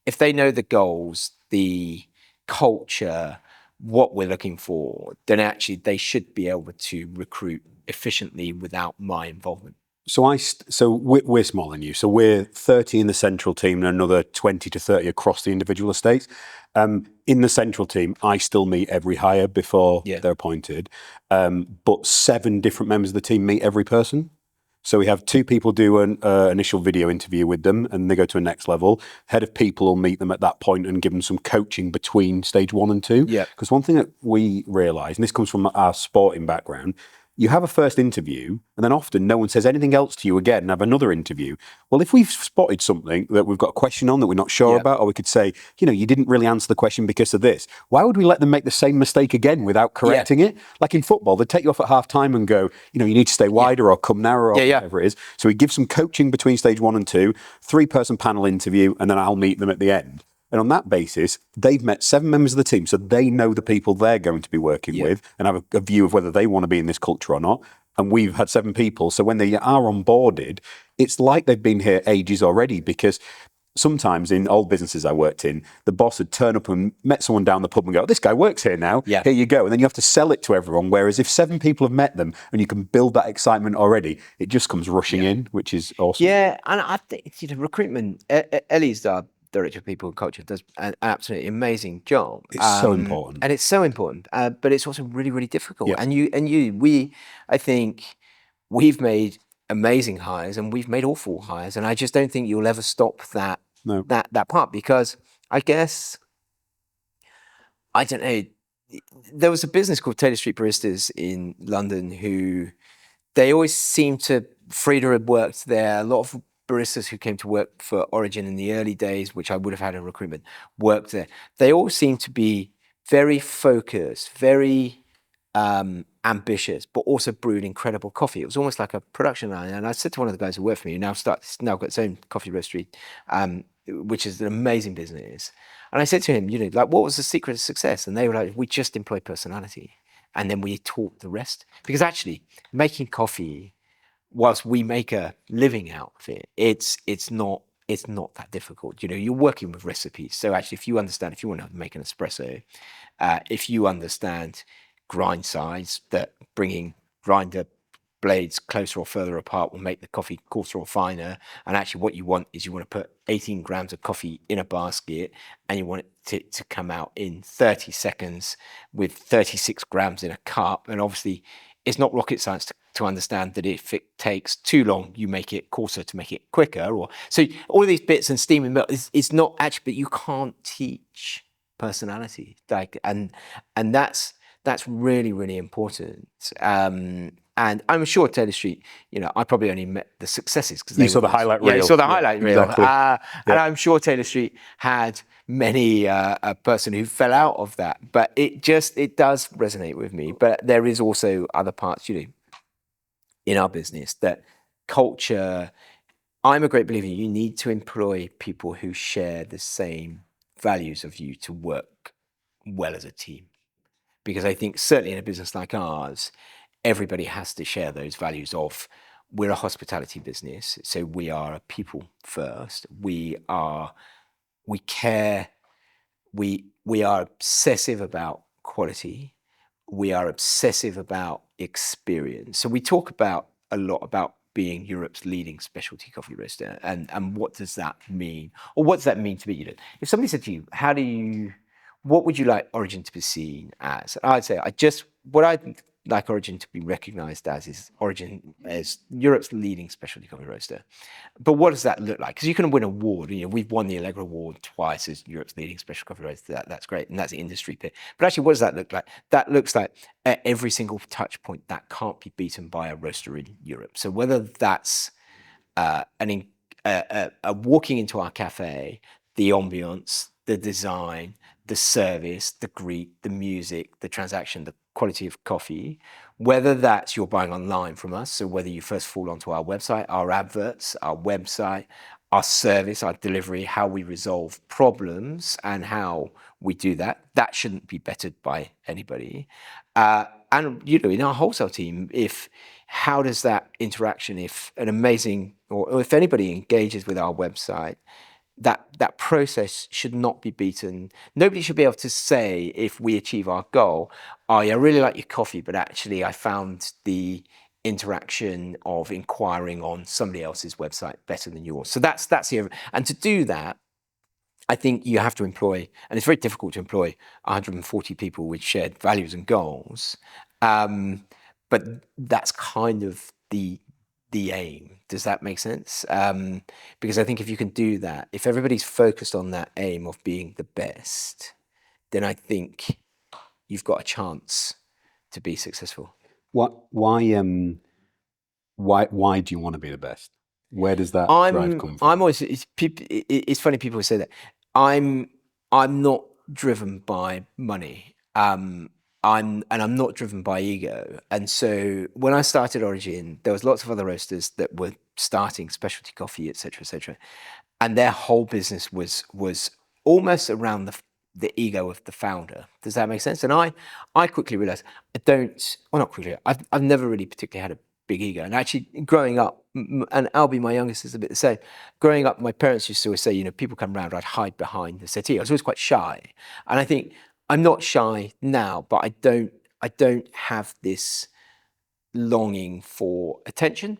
if they know the goals, the culture, what we're looking for, then actually they should be able to recruit efficiently without my involvement. So we're smaller than you. So we're 30 in the central team and another 20 to 30 across the individual estates. In the central team, I still meet every hire before they're appointed. But 7 different members of the team meet every person. So we have 2 people do an initial video interview with them, and they go to a next level. Head of people will meet them at that point and give them some coaching between stage 1 and 2. Yeah. Because one thing that we realise, and this comes from our sporting background, you have a first interview, and then often no one says anything else to you again and have another interview. Well, if we've spotted something that we've got a question on that we're not sure Yeah. about, or we could say, you didn't really answer the question because of this, why would we let them make the same mistake again without correcting it? Like in football, they take you off at half time and go, you need to stay wider or come narrower or whatever it is. So we give some coaching between stage 1 and 2, 3-person panel interview, and then I'll meet them at the end. And on that basis, they've met 7 members of the team, so they know the people they're going to be working with and have a view of whether they want to be in this culture or not. And we've had 7 people. So when they are onboarded, it's like they've been here ages already, because sometimes in old businesses I worked in, the boss would turn up and met someone down the pub and go, this guy works here now, here you go. And then you have to sell it to everyone. Whereas if 7 people have met them and you can build that excitement already, it just comes rushing in, which is awesome. Yeah, and I think, recruitment, Ellie's our director of people and culture, does an absolutely amazing job. It's so important. And it's so important, but it's also really, really difficult. Yeah. I think we've made amazing hires and we've made awful hires. And I just don't think you'll ever stop that part, because I guess, I don't know, there was a business called Taylor Street Baristas in London who, they always seemed to, Frida had worked there, a lot of baristas who came to work for Origin in the early days, which I would have had in recruitment, worked there. They all seemed to be very focused, very ambitious, but also brewed incredible coffee. It was almost like a production line. And I said to one of the guys who worked for me, who now got its own coffee roastery, which is an amazing business. And I said to him, what was the secret of success? And they were like, we just employ personality. And then we taught the rest. Because actually, making coffee, whilst we make a living out of it, it's not that difficult. You're working with recipes. So actually, if you want to make an espresso, if you understand grind size, that bringing grinder blades closer or further apart will make the coffee coarser or finer. And actually what you want is, you want to put 18 grams of coffee in a basket, and you want it to come out in 30 seconds with 36 grams in a cup. And obviously it's not rocket science to understand that if it takes too long, you make it coarser to make it quicker. Or so all these bits and steaming milk is not actually, but you can't teach personality. And that's really, really important. And I'm sure Taylor Street, I probably only met the successes because you saw the highlight reel. Yeah, you saw the highlight reel. Exactly. And I'm sure Taylor Street had many a person who fell out of that. But it does resonate with me. But there is also other parts, in our business, that culture. I'm a great believer you need to employ people who share the same values of you to work well as a team. Because I think certainly in a business like ours, everybody has to share those values of, we're a hospitality business, so we are a people first. We care, we are obsessive about quality. We are obsessive about experience. So we talk a lot about being Europe's leading specialty coffee roaster, and what does that mean? Or what does that mean to be? If somebody said to you, what would you like Origin to be seen as? I'd say, what I'd like Origin to be recognised as is Origin as Europe's leading specialty coffee roaster. But what does that look like? Because you can win an award. We've won the Allegra Award twice as Europe's leading special coffee roaster. That's great, and that's the industry pick. But actually, what does that look like? That looks like at every single touch point that can't be beaten by a roaster in Europe. So whether that's walking into our cafe, the ambience, the design, the service, the greet, the music, the transaction, the quality of coffee, whether that's you're buying online from us, so whether you first fall onto our website, our adverts, our website, our service, our delivery, how we resolve problems and how we do that, that shouldn't be bettered by anybody. And in our wholesale team, how does that interaction, if an amazing, or if anybody engages with our website, that process should not be beaten. Nobody should be able to say, if we achieve our goal, oh yeah, I really like your coffee, but actually I found the interaction of inquiring on somebody else's website better than yours. So that's the, and to do that, I think you have to employ, and it's very difficult to employ 140 people with shared values and goals, but that's kind of the aim. Does that make sense? Because I think if you can do that, if everybody's focused on that aim of being the best, then I think you've got a chance to be successful. Why do you want to be the best? Where does that drive come from? I'm always it's funny people say that. I'm not driven by money. I'm not driven by ego. And so when I started Origin, there was lots of other roasters that were starting specialty coffee, etc., etc. And their whole business was almost around the ego of the founder. Does that make sense? And I quickly realized I don't, well, not quickly, I've never really particularly had a big ego. And actually growing up, and Albie, my youngest, is a bit the same. Growing up, my parents used to always say, you know, people come around, I'd hide behind the settee. I was always quite shy. And I think I'm not shy now, but I don't have this longing for attention.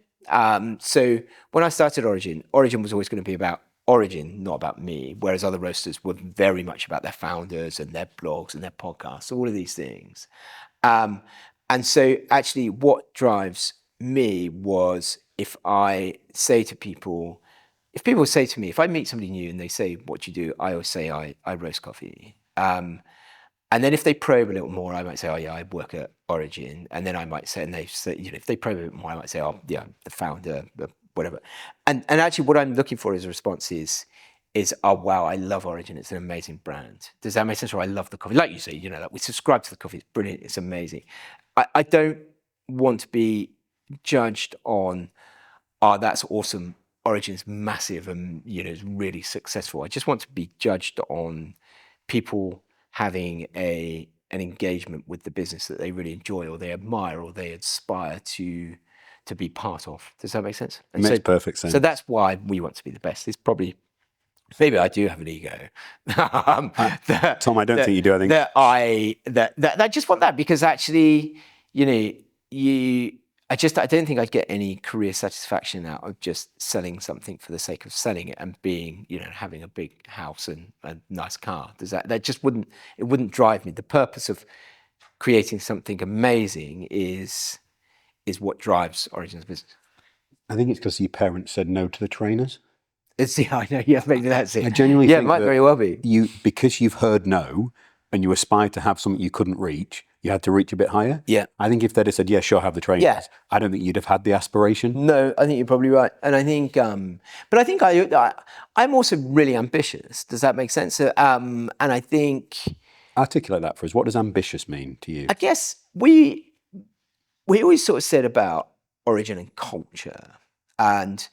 So when I started Origin was always going to be about Origin, not about me, whereas other roasters were very much about their founders and their blogs and their podcasts, all of these things. And so actually what drives me was if people say to me, if I meet somebody new and they say, what do you do? I always say, I roast coffee. And then if they probe a little more, I might say, oh yeah, I work at Origin. And then I might say, and they say, you know, if they probe a bit more, I might say, oh yeah, the founder, whatever. And actually what I'm looking for as a response is, oh wow, I love Origin. It's an amazing brand. Does that make sense? Or I love the coffee. Like you say, you know, like we subscribe to the coffee. It's brilliant. It's amazing. I don't want to be judged on, oh, that's awesome. Origin's massive and, you know, is really successful. I just want to be judged on people having an engagement with the business that they really enjoy or they admire or they aspire to be part of. Does that make sense? It makes perfect sense. So that's why we want to be the best. It's probably, maybe I do have an ego. Tom, I don't think you do. I think that I just want that because actually, you know, I don't think I'd get any career satisfaction out of just selling something for the sake of selling it and being, you know, having a big house and a nice car. That just wouldn't drive me. The purpose of creating something amazing is what drives Origin's business. I think it's because your parents said no to the trainers. I know, yeah, maybe that's it. I genuinely think it might very well be. Because you've heard no and you aspired to have something you couldn't reach, you had to reach a bit higher. Yeah. I think if they'd have said, yeah, sure, have the trainers, Yeah. I don't think you'd have had the aspiration. No, I think you're probably right. And I think, but I think I'm also really ambitious. Does that make sense? And I think... Articulate that for us. What does ambitious mean to you? I guess we always sort of said about Origin and culture. And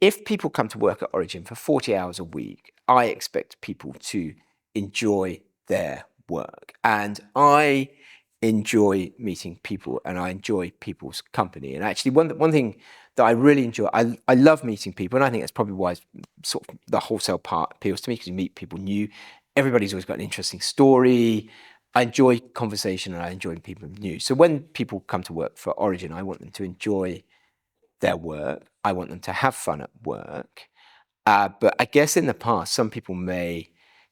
if people come to work at Origin for 40 hours a week, I expect people to enjoy their work. And I enjoy meeting people and I enjoy people's company. And actually one thing that I really enjoy, I love meeting people, and I think that's probably why sort of the wholesale part appeals to me, because you meet people new. Everybody's always got an interesting story. I enjoy conversation and I enjoy people new. So when people come to work for Origin, I want them to enjoy their work. I want them to have fun at work. But I guess in the past, some people may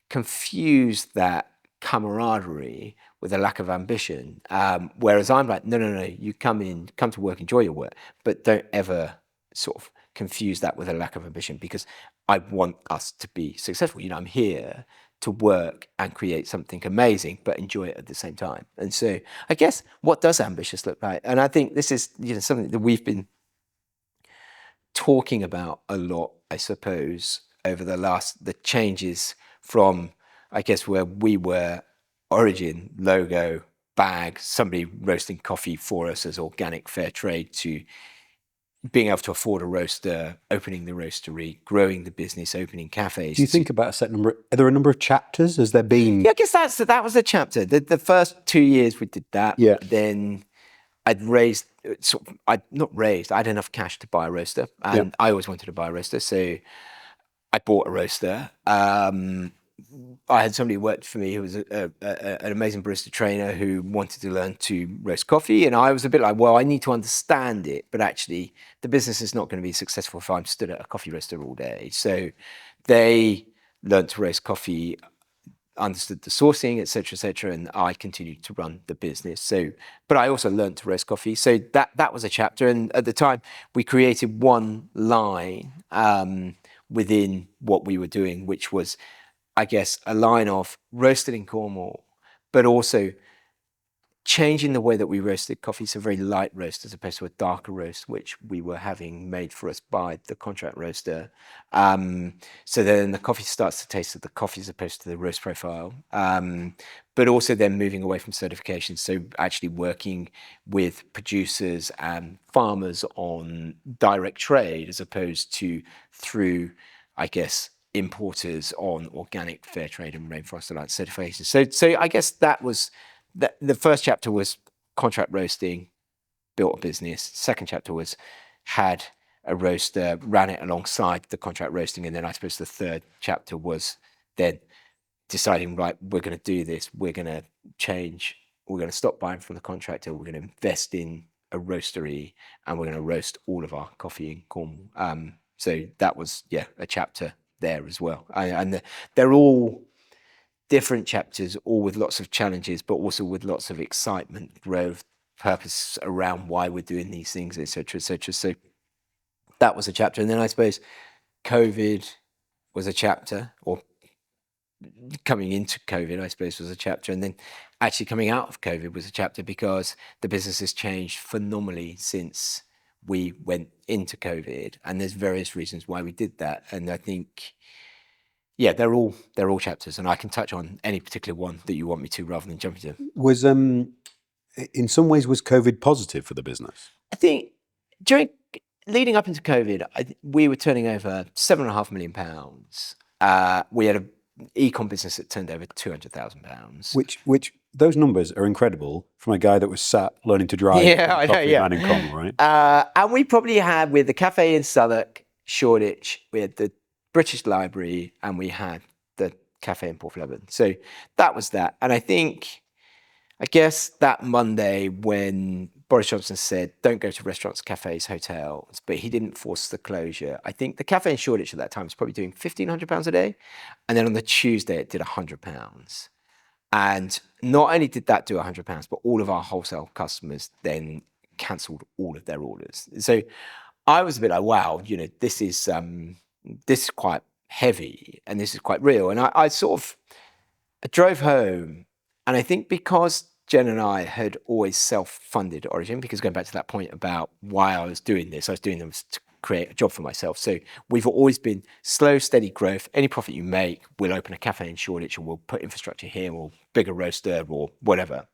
confuse that camaraderie with a lack of ambition. Whereas I'm like, no, you come to work, enjoy your work, but don't ever sort of confuse that with a lack of ambition, because I want us to be successful. You know, I'm here to work and create something amazing, but enjoy it at the same time. And so I guess, what does ambitious look like? And I think this is, you know, something that we've been talking about a lot, I suppose, over the changes from, I guess, where we were, Origin, logo, bag, somebody roasting coffee for us as organic fair trade, to being able to afford a roaster, opening the roastery, growing the business, opening cafes. Do you think about a set number? Are there a number of chapters? Has there been? Yeah, I guess that was a chapter. The first 2 years we did that. Yeah. Then I had enough cash to buy a roaster, and I always wanted to buy a roaster, so I bought a roaster. I had somebody who worked for me who was an amazing barista trainer who wanted to learn to roast coffee, and I was a bit like, well, I need to understand it, but actually the business is not going to be successful if I'm stood at a coffee roaster all day. So they learned to roast coffee, understood the sourcing, etc., and I continued to run the business. So, but I also learned to roast coffee. So that was a chapter. And at the time, we created one line within what we were doing, which was, I guess, a line of roasted in Cornwall, but also changing the way that we roasted coffee, so very light roast as opposed to a darker roast, which we were having made for us by the contract roaster. So then the coffee starts to taste of the coffee as opposed to the roast profile. But also then moving away from certification, so actually working with producers and farmers on direct trade as opposed to through, I guess, importers on organic, fair trade and rainforest alliance certification. So I guess that was the first chapter was contract roasting, built a business. Second chapter was had a roaster, ran it alongside the contract roasting, and then I suppose the third chapter was then deciding, right, we're going to do this, we're going to change, we're going to stop buying from the contractor, we're going to invest in a roastery, and we're going to roast all of our coffee in Cornwall. So that was a chapter there as well, and they're all different chapters, all with lots of challenges, but also with lots of excitement, growth, purpose around why we're doing these things, etc., etc. So that was a chapter, and then I suppose COVID was a chapter, or coming into COVID, I suppose, was a chapter, and then actually coming out of COVID was a chapter because the business has changed phenomenally since we went into COVID, and there's various reasons why we did that, and I think. Yeah, they're all chapters, and I can touch on any particular one that you want me to, rather than jump into. Was in some ways was COVID positive for the business? I think leading up into COVID, we were turning over £7.5 million. We had an e-com business that turned over £200,000. Which those numbers are incredible from a guy that was sat learning to drive. I know, man in Cornwall, right? And we probably had, with the cafe in Southwark, Shoreditch, we had the British Library, and we had the cafe in Portfleven. So that was that. And I guess that Monday when Boris Johnson said, don't go to restaurants, cafes, hotels, but he didn't force the closure. I think the cafe in Shoreditch at that time was probably doing £1,500 a day. And then on the Tuesday, it did £100. And not only did that do £100, but all of our wholesale customers then cancelled all of their orders. So I was a bit like, wow, this is quite heavy and this is quite real. And I drove home, and I think because Jen and I had always self-funded Origin, because going back to that point about why I was doing this to create a job for myself. So we've always been slow, steady growth. Any profit you make, we'll open a cafe in Shoreditch, or we'll put infrastructure here, or bigger roaster, or whatever.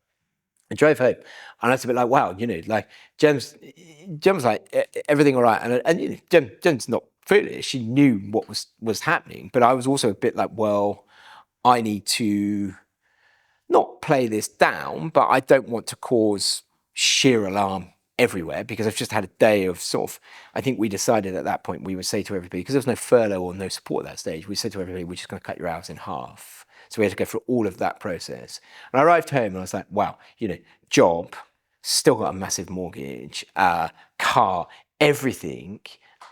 I drove home, and I was a bit like, wow, like Jen was like, everything all right? And Jen's not foolish. She knew what was happening, but I was also a bit like, well, I need to not play this down, but I don't want to cause sheer alarm everywhere, because I've just had a day of I think we decided at that point we would say to everybody, because there was no furlough or no support at that stage, we said to everybody, we're just going to cut your hours in half. So we had to go through all of that process. And I arrived home and I was like, wow, job, still got a massive mortgage, car, everything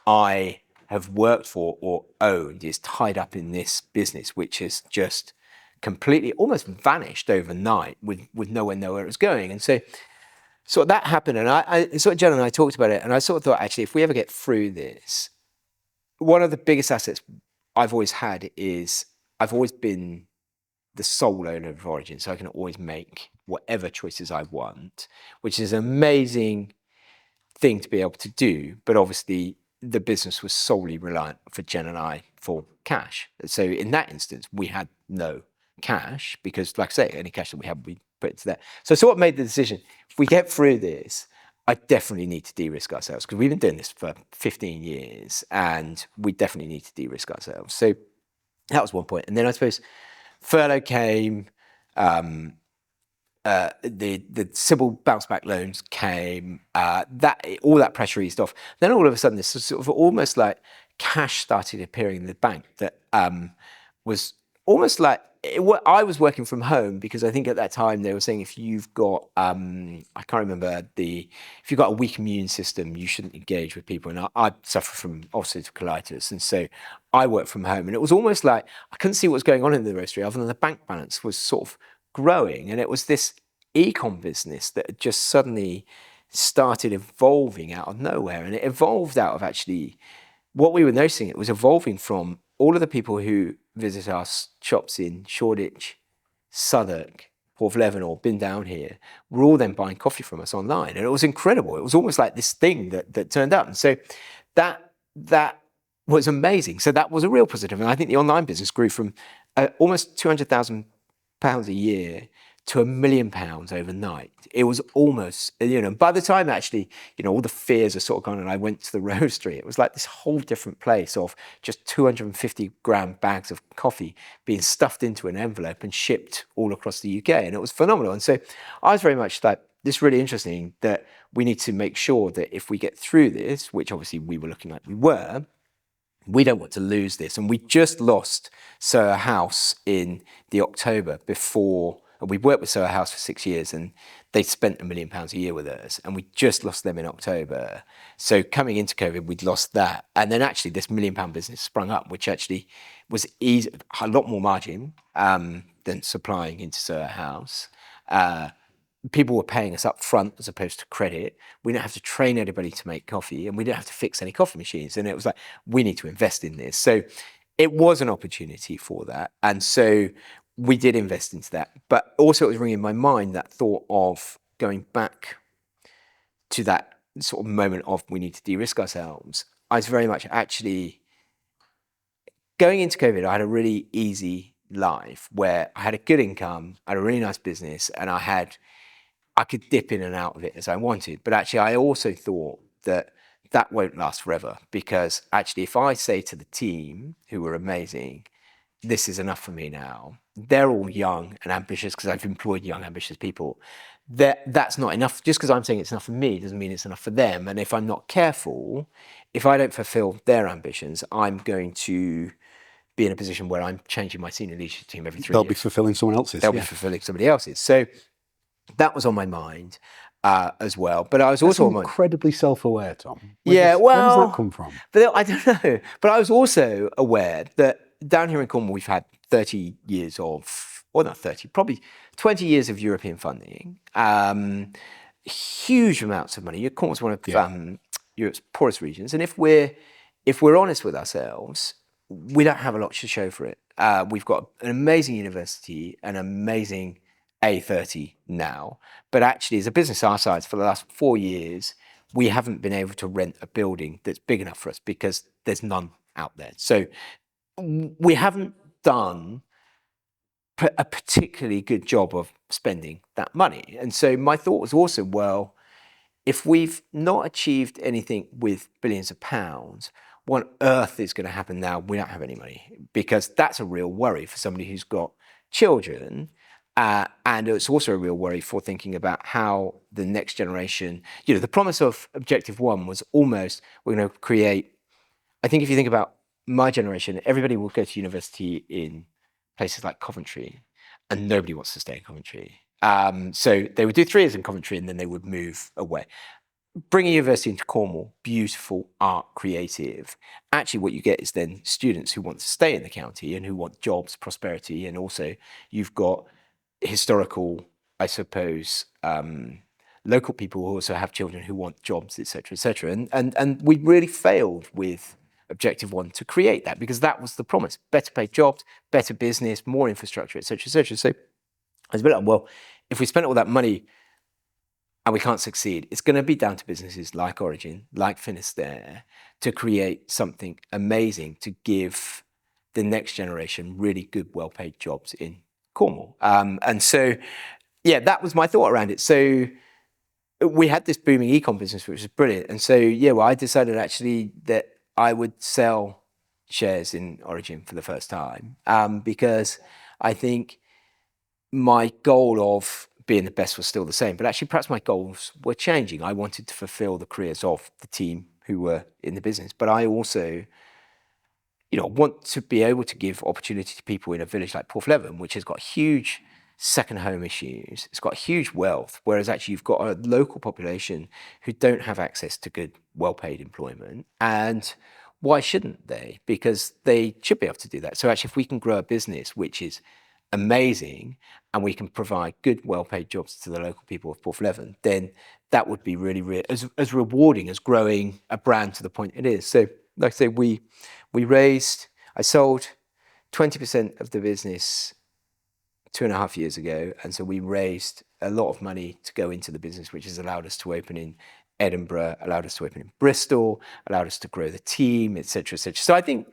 I have worked for or owned is tied up in this business, which has just completely almost vanished overnight with nowhere it was going. And so that happened, and I Jen and I talked about it, and I thought, actually, if we ever get through this, one of the biggest assets I've always had is I've always been the sole owner of Origin, so I can always make whatever choices I want, which is an amazing thing to be able to do. But obviously, the business was solely reliant for Jen and I for cash. So in that instance, we had no cash, because, like I say, any cash that we had, we put into that. So I sort of made the decision, if we get through this, I definitely need to de-risk ourselves, because we've been doing this for 15 years and we definitely need to de-risk ourselves. So that was one point. And then I suppose furlough came, the civil bounce back loans came, all that pressure eased off. Then all of a sudden, this sort of almost like cash started appearing in the bank that was almost like I was working from home, because I think at that time they were saying if you've got I can't remember if you've got a weak immune system, you shouldn't engage with people. And I suffer from ulcerative colitis, and so I worked from home, and it was almost like I couldn't see what was going on in the roastery other than the bank balance was sort of growing, and it was this e-com business that had just suddenly started evolving out of nowhere, and it evolved out of actually what we were noticing. It was evolving from all of the people who visit our shops in Shoreditch, Southwark, Port of Leven or been down here were all then buying coffee from us online. And it was incredible. It was almost like this thing that turned up. And so that was amazing. So that was a real positive. And I think the online business grew from almost £200,000 a year to £1 million overnight. It was almost, by the time actually, all the fears are sort of gone and I went to the roastery, it was like this whole different place of just 250-gram bags of coffee being stuffed into an envelope and shipped all across the UK. And it was phenomenal. And so I was very much like, this is really interesting that we need to make sure that if we get through this, which obviously we were looking like we were, we don't want to lose this. And we just lost Soho House in the October before. We worked with Soho House for 6 years and they spent £1 million a year with us. And we just lost them in October. So coming into COVID, we'd lost that. And then actually this £1 million business sprung up, which actually was easy, a lot more margin than supplying into Soho House. People were paying us up front as opposed to credit. We didn't have to train anybody to make coffee and we didn't have to fix any coffee machines. And it was like, we need to invest in this. So it was an opportunity for that. And so we did invest into that. But also it was ringing in my mind that thought of going back to that sort of moment of we need to de-risk ourselves. I was very much actually, going into COVID, I had a really easy life where I had a good income, I had a really nice business, and I could dip in and out of it as I wanted. But actually, I also thought that that won't last forever because actually, if I say to the team, who were amazing, this is enough for me now, they're all young and ambitious because I've employed young, ambitious people. That's not enough. Just because I'm saying it's enough for me doesn't mean it's enough for them. And if I'm not careful, if I don't fulfill their ambitions, I'm going to be in a position where I'm changing my senior leadership team every 3 years. They'll be fulfilling someone else's. They'll be fulfilling somebody else's. So that was on my mind as well. But I was also incredibly self-aware, Tom. Where does that come from? But I don't know. But I was also aware that down here in Cornwall, we've had 30 years of, or not 30, probably 20 years of European funding, huge amounts of money. Cornwall's one of Europe's poorest regions. And if we're honest with ourselves, we don't have a lot to show for it. We've got an amazing university, an amazing A30 now, but actually as a business our size for the last 4 years, we haven't been able to rent a building that's big enough for us because there's none out there. So we haven't done a particularly good job of spending that money. And so my thought was also, well, if we've not achieved anything with billions of pounds, what on earth is going to happen now? We don't have any money, because that's a real worry for somebody who's got children. And it's also a real worry for thinking about how the next generation, the promise of Objective One was almost, we're going to create, I think if you think about my generation, everybody will go to university in places like Coventry, and nobody wants to stay in Coventry. So they would do 3 years in Coventry and then they would move away. Bring a university into Cornwall, beautiful, art, creative. Actually, what you get is then students who want to stay in the county and who want jobs, prosperity, and also you've got historical, I suppose, local people who also have children who want jobs, etc., etc. And we really failed with Objective One to create that, because that was the promise: better paid jobs, better business, more infrastructure, etc., etc. So I was a bit like, well, if we spent all that money and we can't succeed, it's going to be down to businesses like Origin, like Finisterre, to create something amazing to give the next generation really good, well-paid jobs in Cornwall. And so, yeah, that was my thought around it. So we had this booming e-com business, which was brilliant. And so, yeah, well, I decided actually that I would sell shares in Origin for the first time, because I think my goal of being the best was still the same, but actually perhaps my goals were changing. I wanted to fulfill the careers of the team who were in the business, but I also, want to be able to give opportunity to people in a village like Port of Leven, which has got huge second home issues. It's got huge wealth, whereas actually you've got a local population who don't have access to good, well-paid employment. And why shouldn't they? Because they should be able to do that. So actually, if we can grow a business which is amazing and we can provide good, well-paid jobs to the local people of Port of Leven, then that would be really as rewarding as growing a brand to the point it is. So, like I say, I sold 20% of the business 2.5 years ago. And so we raised a lot of money to go into the business, which has allowed us to open in Edinburgh, allowed us to open in Bristol, allowed us to grow the team, et cetera, et cetera. So I think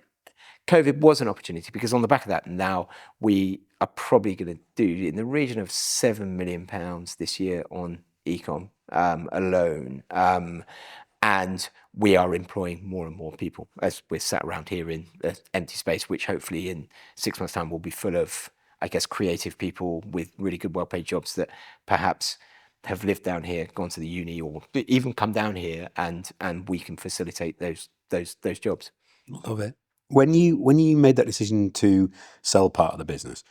COVID was an opportunity, because on the back of that, now we are probably going to do in the region of £7 million this year on ecom alone. And we are employing more and more people as we're sat around here in an empty space, which hopefully in 6 months' time will be full of, I guess, creative people with really good, well-paid jobs that perhaps have lived down here, gone to the uni, or even come down here, and we can facilitate those jobs. Love it. When you made that decision to sell part of the business,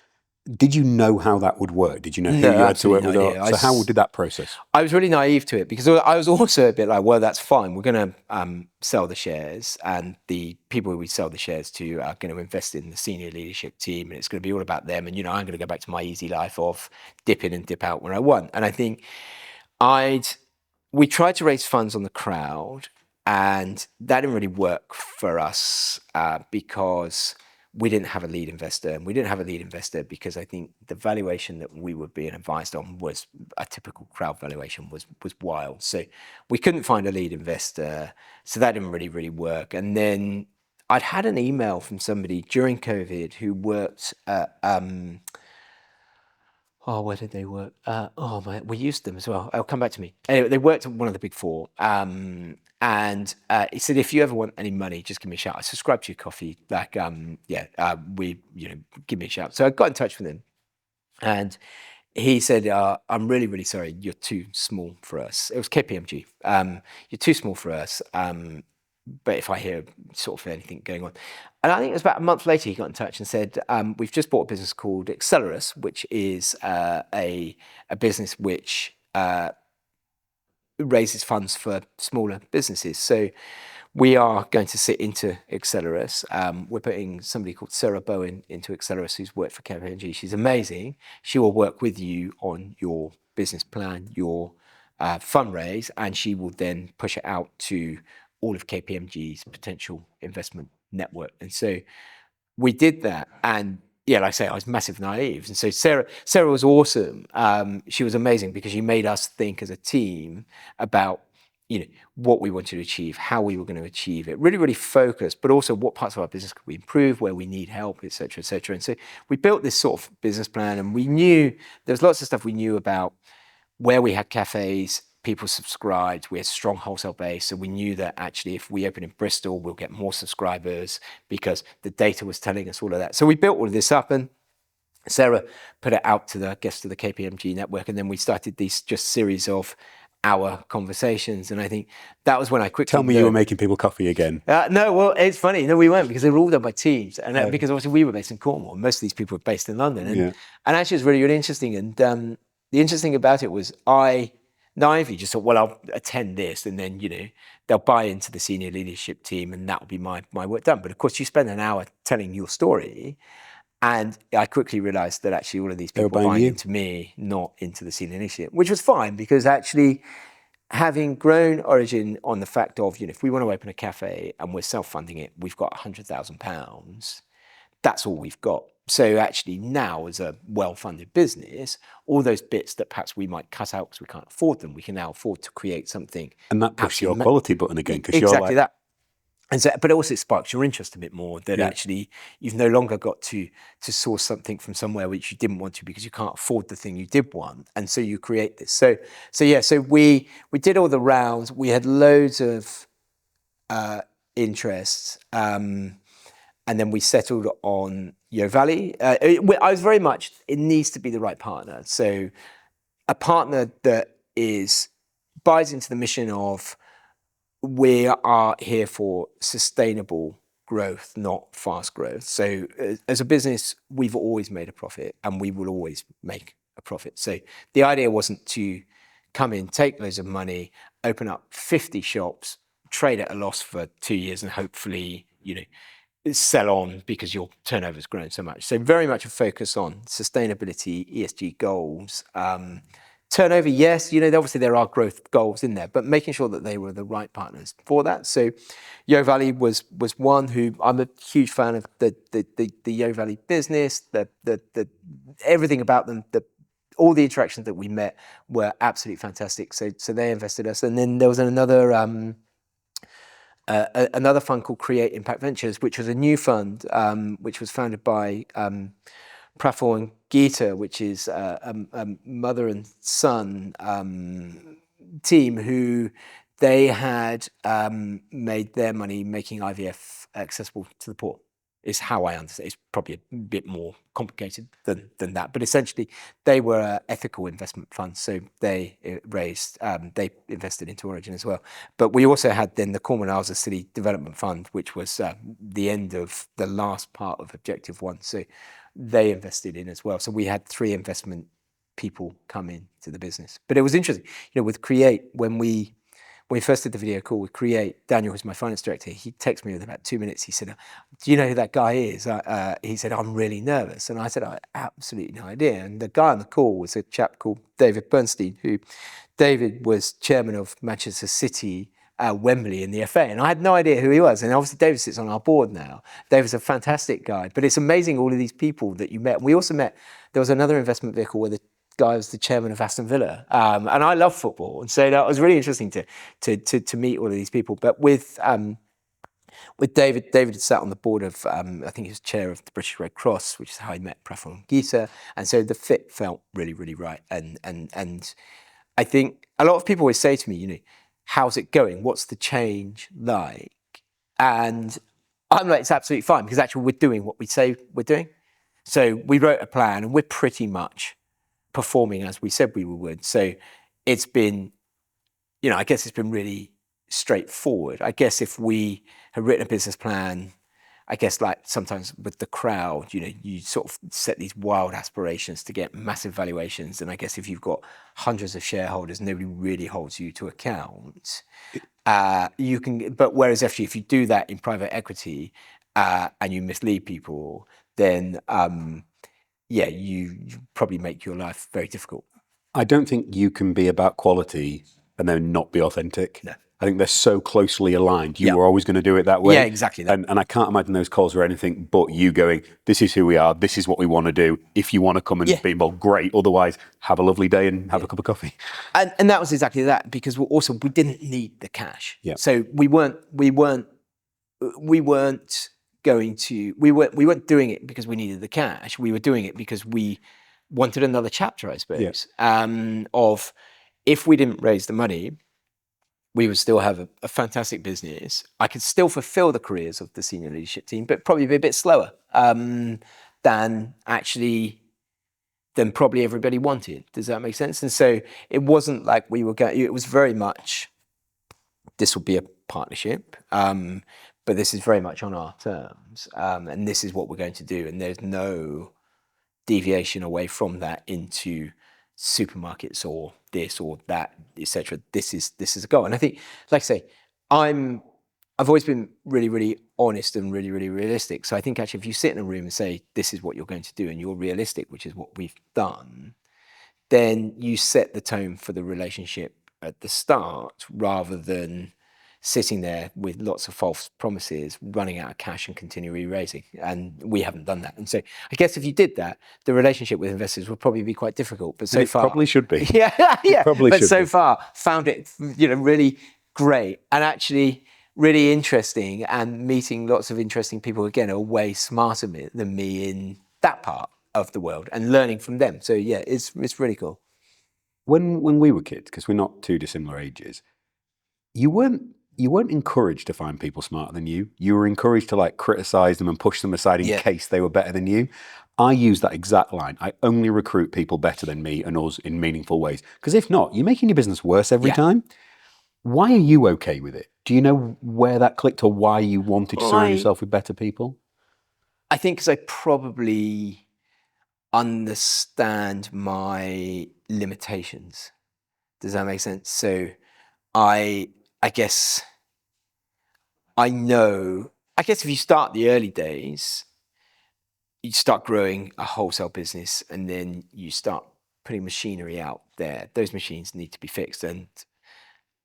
did you know how that would work? Did you know who No, you had to work with? absolutely no idea. So how did that process? I was really naive to it, because I was also a bit like, well, that's fine. We're going to sell the shares, and the people we sell the shares to are going to invest in the senior leadership team, and it's going to be all about them. And, I'm going to go back to my easy life of dip in and dip out when I want. And I think we tried to raise funds on the crowd, and that didn't really work for us because we didn't have a lead investor. And we didn't have a lead investor because I think the valuation that we were being advised on was a typical crowd valuation, was wild. So we couldn't find a lead investor. So that didn't really work. And then I'd had an email from somebody during COVID who worked at, where did they work? We used them as well. It'll come back to me. Anyway, they worked at one of the big four. And he said, if you ever want any money, just give me a shout. I subscribe to your coffee. Give me a shout. So I got in touch with him, and he said, I'm really sorry. You're too small for us. It was KPMG. You're too small for us. But if I hear sort of anything going on. And I think it was about a month later, he got in touch and said, we've just bought a business called Accelerus, which is a business which raises funds for smaller businesses. So we are going to sit into Accelerus. We're putting somebody called Sarah Bowen into Accelerus, who's worked for KPMG. She's amazing. She will work with you on your business plan, your fundraise, and she will then push it out to all of KPMG's potential investment network. And so we did that. And like I say, I was massive naive. And so Sarah was awesome. She was amazing because she made us think as a team about, what we wanted to achieve, how we were going to achieve it, really focused, but also what parts of our business could we improve, where we need help, et cetera, et cetera. And so we built this sort of business plan, and we knew there was lots of stuff we knew about where we had cafes. People subscribed, we had a strong wholesale base. So we knew that actually if we open in Bristol, we'll get more subscribers because the data was telling us all of that. So we built all of this up, and Sarah put it out to the KPMG network. And then we started these just series of hour conversations. And I think that was when I quickly... Tell me you were making people coffee again. No, well, it's funny. No, we weren't, because they were all done by teams. And because obviously we were based in Cornwall, most of these people were based in London. And actually it was really interesting. And the interesting about it was I naively just thought, well, I'll attend this, and then, they'll buy into the senior leadership team, and that will be my work done. But of course, you spend an hour telling your story, and I quickly realized that actually all of these people were buying into me, not into the senior leadership, which was fine, because actually having grown Origin on the fact of, if we want to open a cafe and we're self-funding it, we've got £100,000. That's all we've got. So actually now, as a well-funded business, all those bits that perhaps we might cut out because we can't afford them, we can now afford to create something. And that pushes your quality button again, because exactly you're like... that. And so, but also it sparks your interest a bit more, that actually you've no longer got to source something from somewhere which you didn't want to, because you can't afford the thing you did want. And so you create this. So we did all the rounds. We had loads of interests. And then we settled on Yo Valley. I was very much, it needs to be the right partner. So a partner that buys into the mission of, we are here for sustainable growth, not fast growth. So as a business, we've always made a profit, and we will always make a profit. So the idea wasn't to come in, take loads of money, open up 50 shops, trade at a loss for 2 years, and hopefully, sell on because your turnover's grown so much. So very much a focus on sustainability, ESG goals, Turnover, yes, obviously there are growth goals in there, but making sure that they were the right partners for that. So Yo Valley was one who I'm a huge fan of the Yo Valley business, the everything about them, all the interactions that we met were absolutely fantastic. So they invested us. And then there was another fund called Create Impact Ventures, which was a new fund, which was founded by Praful and Geeta, which is a mother and son team who they had made their money making IVF accessible to the poor. Is how I understand. It's probably a bit more complicated than that, but essentially they were an ethical investment fund, so they they invested into Origin as well. But we also had then the Cornwall City Development Fund, which was the end of the last part of Objective One, so they invested in as well. So we had 3 investment people come into the business. But it was interesting, with Create, when we first did the video call with Create, Daniel, who's my finance director, he texted me within about 2 minutes. He said, do you know who that guy is? He said, I'm really nervous. And I said, I had absolutely no idea. And the guy on the call was a chap called David Bernstein, who David was chairman of Manchester City, Wembley in the FA. And I had no idea who he was. And obviously David sits on our board now. David's a fantastic guy. But it's amazing all of these people that you met. And we also met, there was another investment vehicle where the guy was the chairman of Aston Villa, and I love football, and so that was really interesting to meet all of these people. But with David had sat on the board of I think he was chair of the British Red Cross, which is how I met Praful and Geeta, and so the fit felt really, really right. And I think a lot of people always say to me, how's it going? What's the change like? And I'm like, it's absolutely fine, because actually we're doing what we say we're doing. So we wrote a plan, and we're pretty much performing as we said we would. So it's been, I guess it's been really straightforward. I guess if we had written a business plan, I guess like sometimes with the crowd, you sort of set these wild aspirations to get massive valuations. And I guess if you've got hundreds of shareholders, nobody really holds you to account. You can, but whereas actually if you do that in private equity and you mislead people, then you probably make your life very difficult. I don't think you can be about quality and then not be authentic. No. I think they're so closely aligned. You were always going to do it that way. Yeah, exactly that. And I can't imagine those calls were anything but you going, this is who we are, this is what we want to do. If you want to come and be involved, great. Otherwise, have a lovely day and have a cup of coffee. And that was exactly that, because we didn't need the cash. Yeah. So we weren't doing it because we needed the cash. We were doing it because we wanted another chapter, I suppose, of if we didn't raise the money, we would still have a fantastic business. I could still fulfill the careers of the senior leadership team, but probably be a bit slower than probably everybody wanted. Does that make sense? And so it wasn't like we were going, it was very much, this will be a partnership, but this is very much on our terms, and this is what we're going to do. And there's no deviation away from that into supermarkets or this or that, etc. This is a goal. And I think, like I say, I've always been really, really honest and really, really realistic. So I think actually if you sit in a room and say, this is what you're going to do, and you're realistic, which is what we've done, then you set the tone for the relationship at the start, rather than sitting there with lots of false promises, running out of cash and continue re-raising. And we haven't done that. And so I guess if you did that, the relationship with investors would probably be quite difficult. But so far, probably should be. Yeah. But so be. far, found it, really great and actually really interesting, and meeting lots of interesting people, again, who are way smarter than me in that part of the world, and learning from them. So yeah, it's really cool. When we were kids, because we're not too dissimilar ages, you weren't encouraged to find people smarter than you. You were encouraged to criticize them and push them aside in case they were better than you. I use that exact line. I only recruit people better than me and us in meaningful ways. Because if not, you're making your business worse every time. Why are you okay with it? Do you know where that clicked, or why you wanted to surround yourself with better people? I think because I probably understand my limitations. Does that make sense? So I guess I know, if you start the early days, you start growing a wholesale business, and then you start putting machinery out there, those machines need to be fixed, and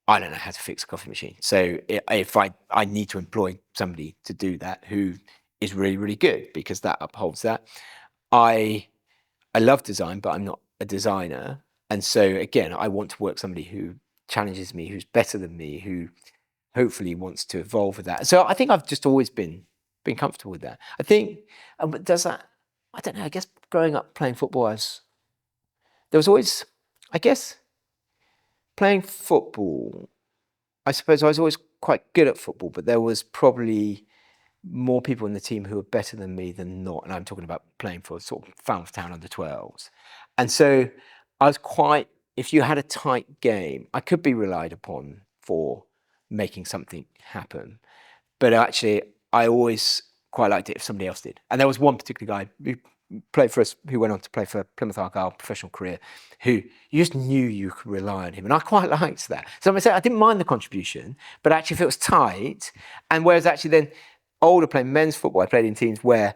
I don't know how to fix a coffee machine. So if I need to employ somebody to do that who is really, really good, because that upholds that. I love design, but I'm not a designer. And so again, I want to work somebody who challenges me, who's better than me, who hopefully wants to evolve with that. So I think I've just always been comfortable with that. I think, but does that, I don't know, I guess growing up playing football, there was always, I guess, playing football, I suppose I was always quite good at football, but there was probably more people in the team who were better than me than not. And I'm talking about playing for sort of Falmouth Town under 12s. And so I was quite, if you had a tight game, I could be relied upon for making something happen. But actually, I always quite liked it if somebody else did. And there was one particular guy who played for us, who went on to play for Plymouth Argyle, professional career, who you just knew you could rely on him. And I quite liked that. So I'm saying I didn't mind the contribution, but actually if it was tight, and whereas actually then older playing men's football, I played in teams where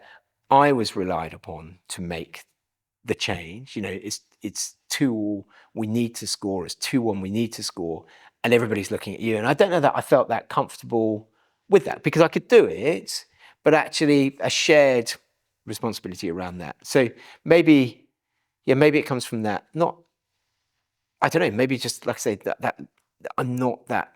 I was relied upon to make the change. You know, it's 2-2, we need to score. It's 2-1, we need to score. And everybody's looking at you. And I don't know that I felt that comfortable with that, because I could do it, but actually a shared responsibility around that. So maybe it comes from that. Not, I don't know, maybe just like I say, that I'm not that,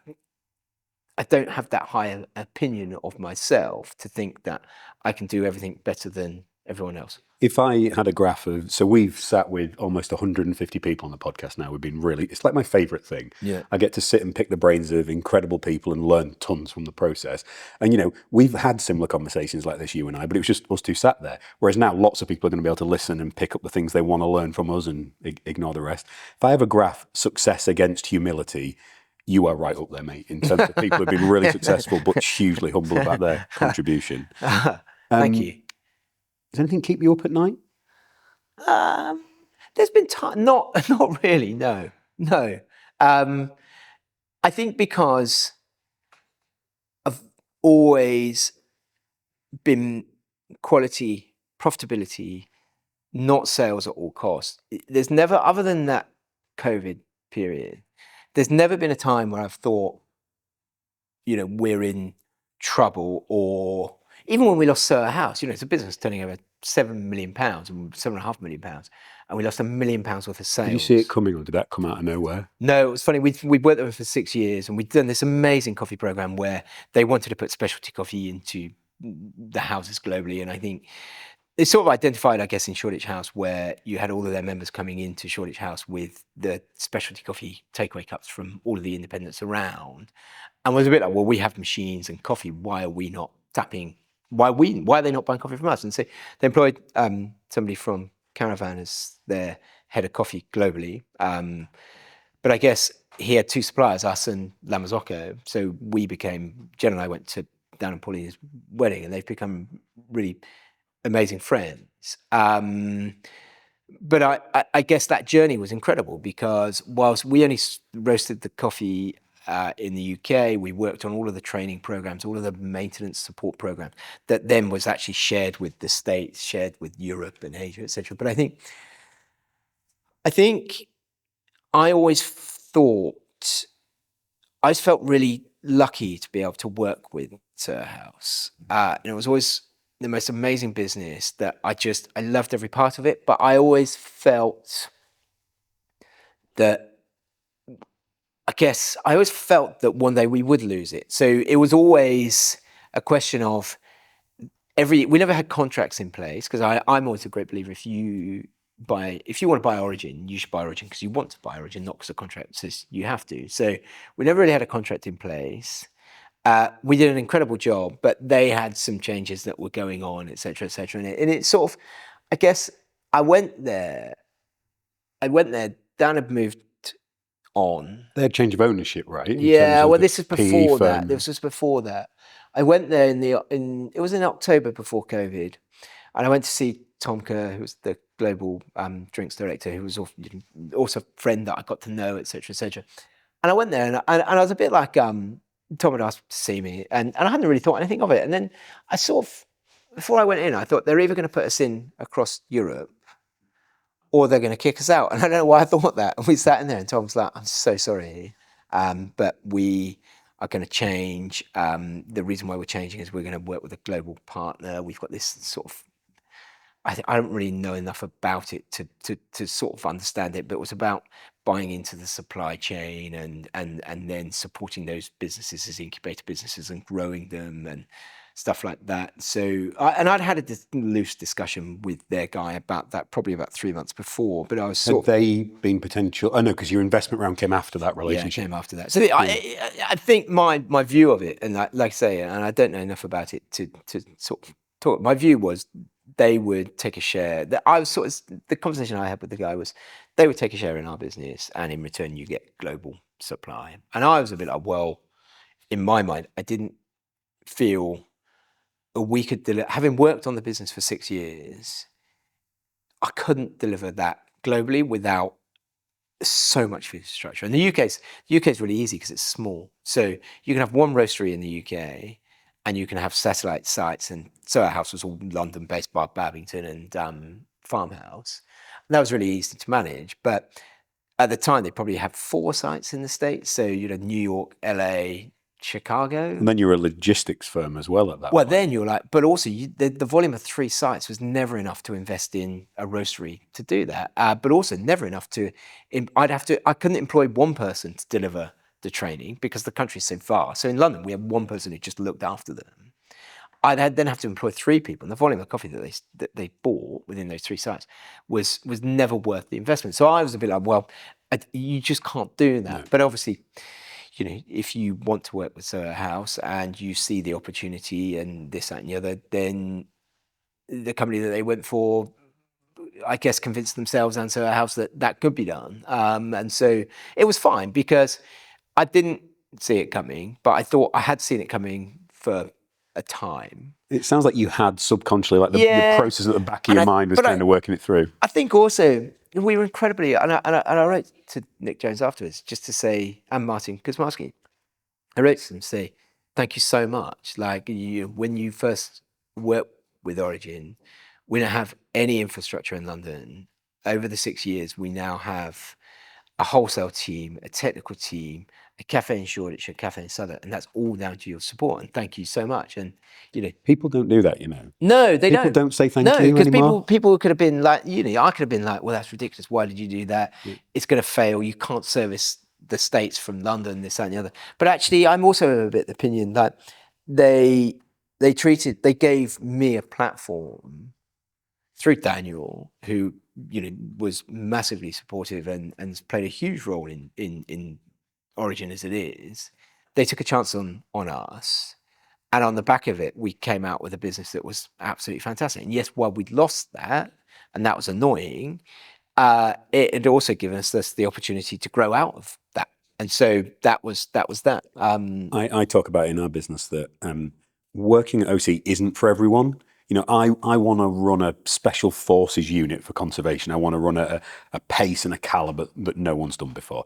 I don't have that high opinion of myself to think that I can do everything better than everyone else. If I had a graph of, so we've sat with almost 150 people on the podcast now. We've been really, it's like my favorite thing. Yeah. I get to sit and pick the brains of incredible people and learn tons from the process. And, you know, we've had similar conversations like this, you and I, but it was just us two sat there. Whereas now lots of people are going to be able to listen and pick up the things they want to learn from us and ignore the rest. If I have a graph, success against humility, you are right up there, mate, in terms of people who've been really successful, but hugely humble about their contribution. Thank you. Does anything keep you up at night? There's been time, not really, no. I think because I've always been quality, profitability, not sales at all costs. There's never, other than that COVID period, there's never been a time where I've thought, you know, we're in trouble. Or even when we lost Soho House, you know, it's a business turning over £7 million and £7.5 million, and we lost £1 million worth of sales. Did you see it coming, or did that come out of nowhere? No, it was funny. We worked there for 6 years, and we'd done this amazing coffee program where they wanted to put specialty coffee into the houses globally. And I think they sort of identified, I guess, in Shoreditch House, where you had all of their members coming into Shoreditch House with the specialty coffee takeaway cups from all of the independents around, and was a bit like, well, we have machines and coffee. Why are we not tapping? Why are they not buying coffee from us? And so they employed somebody from Caravan as their head of coffee globally. But I guess he had two suppliers, us and La Marzocco. So we became, Jen and I went to Dan and Paulina's wedding, and they've become really amazing friends. But I guess that journey was incredible, because whilst we only roasted the coffee in the UK, we worked on all of the training programs, all of the maintenance support programs that then was actually shared with the States, shared with Europe and Asia, etc. But I think I always thought, I just felt really lucky to be able to work with Soho House. And it was always the most amazing business that I loved every part of it. But I always felt that, one day we would lose it. So it was always a question of we never had contracts in place, because I'm always a great believer, if you want to buy Origin, you should buy Origin because you want to buy Origin, not because the contract says you have to. So we never really had a contract in place. We did an incredible job, but they had some changes that were going on, et cetera, et cetera. And it sort of, I guess, I went there, Dan had moved on. They had change of ownership, right? Yeah, well, this is before that. firm. This was before that. I went there it was in October before COVID, and I went to see Tom Kerr, who was the global drinks director, who was also a friend that I got to know, et cetera, et cetera. And I went there, and I was a bit like, Tom had asked to see me, and I hadn't really thought anything of it. And then I sort of, before I went in, I thought they're either going to put us in across Europe, or they're going to kick us out. And I don't know why I thought that. And we sat in there and Tom was like, I'm so sorry, but we are going to change. The reason why we're changing is we're going to work with a global partner. We've got this sort of, I don't really know enough about it to sort of understand it, but it was about buying into the supply chain and then supporting those businesses as incubator businesses and growing them and stuff like that. So, I'd had a loose discussion with their guy about that probably about 3 months before, but I was Had they been potential? Oh no, because your investment round came after that relationship. Yeah, came after that. So I think my view of it, and like I say, and I don't know enough about it to sort of talk. My view was they would take a share. I was sort of, the conversation I had with the guy was they would take a share in our business, and in return you get global supply. And I was a bit like, well, in my mind, I didn't feel we could deliver. Having worked on the business for 6 years, I couldn't deliver that globally without so much infrastructure. And the UK is really easy because it's small. So you can have one roastery in the UK, and you can have satellite sites. And Soho House was all London-based, bar Babington and Farmhouse. And that was really easy to manage. But at the time, they probably had 4 sites in the States. So New York, LA, Chicago. And then you're a logistics firm as well at that point. Well, then you're like, but also the volume of 3 sites was never enough to invest in a roastery to do that. But also never enough I couldn't employ one person to deliver the training because the country's so vast. So in London, we had one person who just looked after them. I'd then have to employ 3 people, and the volume of coffee that they bought within those 3 sites was never worth the investment. So I was a bit like, well, you just can't do that. No. But obviously, if you want to work with Soho House and you see the opportunity and this, that, and the other, then the company that they went for, I guess, convinced themselves and Soho House that could be done. And so it was fine because I didn't see it coming, but I thought I had seen it coming for a time. It sounds like you had subconsciously, like the process at the back of your mind was kind of working it through. I think also we were incredibly, and I wrote to Nick Jones afterwards just to say, and Martin Kuzmarski, I wrote to them to say, thank you so much. Like when you first worked with Origin, we don't have any infrastructure in London. Over the 6 years, we now have a wholesale team, a technical team, a cafe in Shoreditch, a cafe in Southwark, and that's all down to your support. And thank you so much. And people don't do that, No, they don't. People don't say thank you anymore. No, because people could have been like, I could have been like, well, that's ridiculous. Why did you do that? Yeah. It's going to fail. You can't service the States from London, this, that, and the other. But actually, I'm also of a bit of the opinion that they gave me a platform through Daniel, who was massively supportive and played a huge role in Origin as it is. They took a chance on us, and on the back of it, we came out with a business that was absolutely fantastic. And yes, while we'd lost that, and that was annoying, it had also given us the opportunity to grow out of that. And so that was that. I talk about in our business that working at OC isn't for everyone. I want to run a special forces unit for conservation. I want to run a pace and a caliber that no one's done before.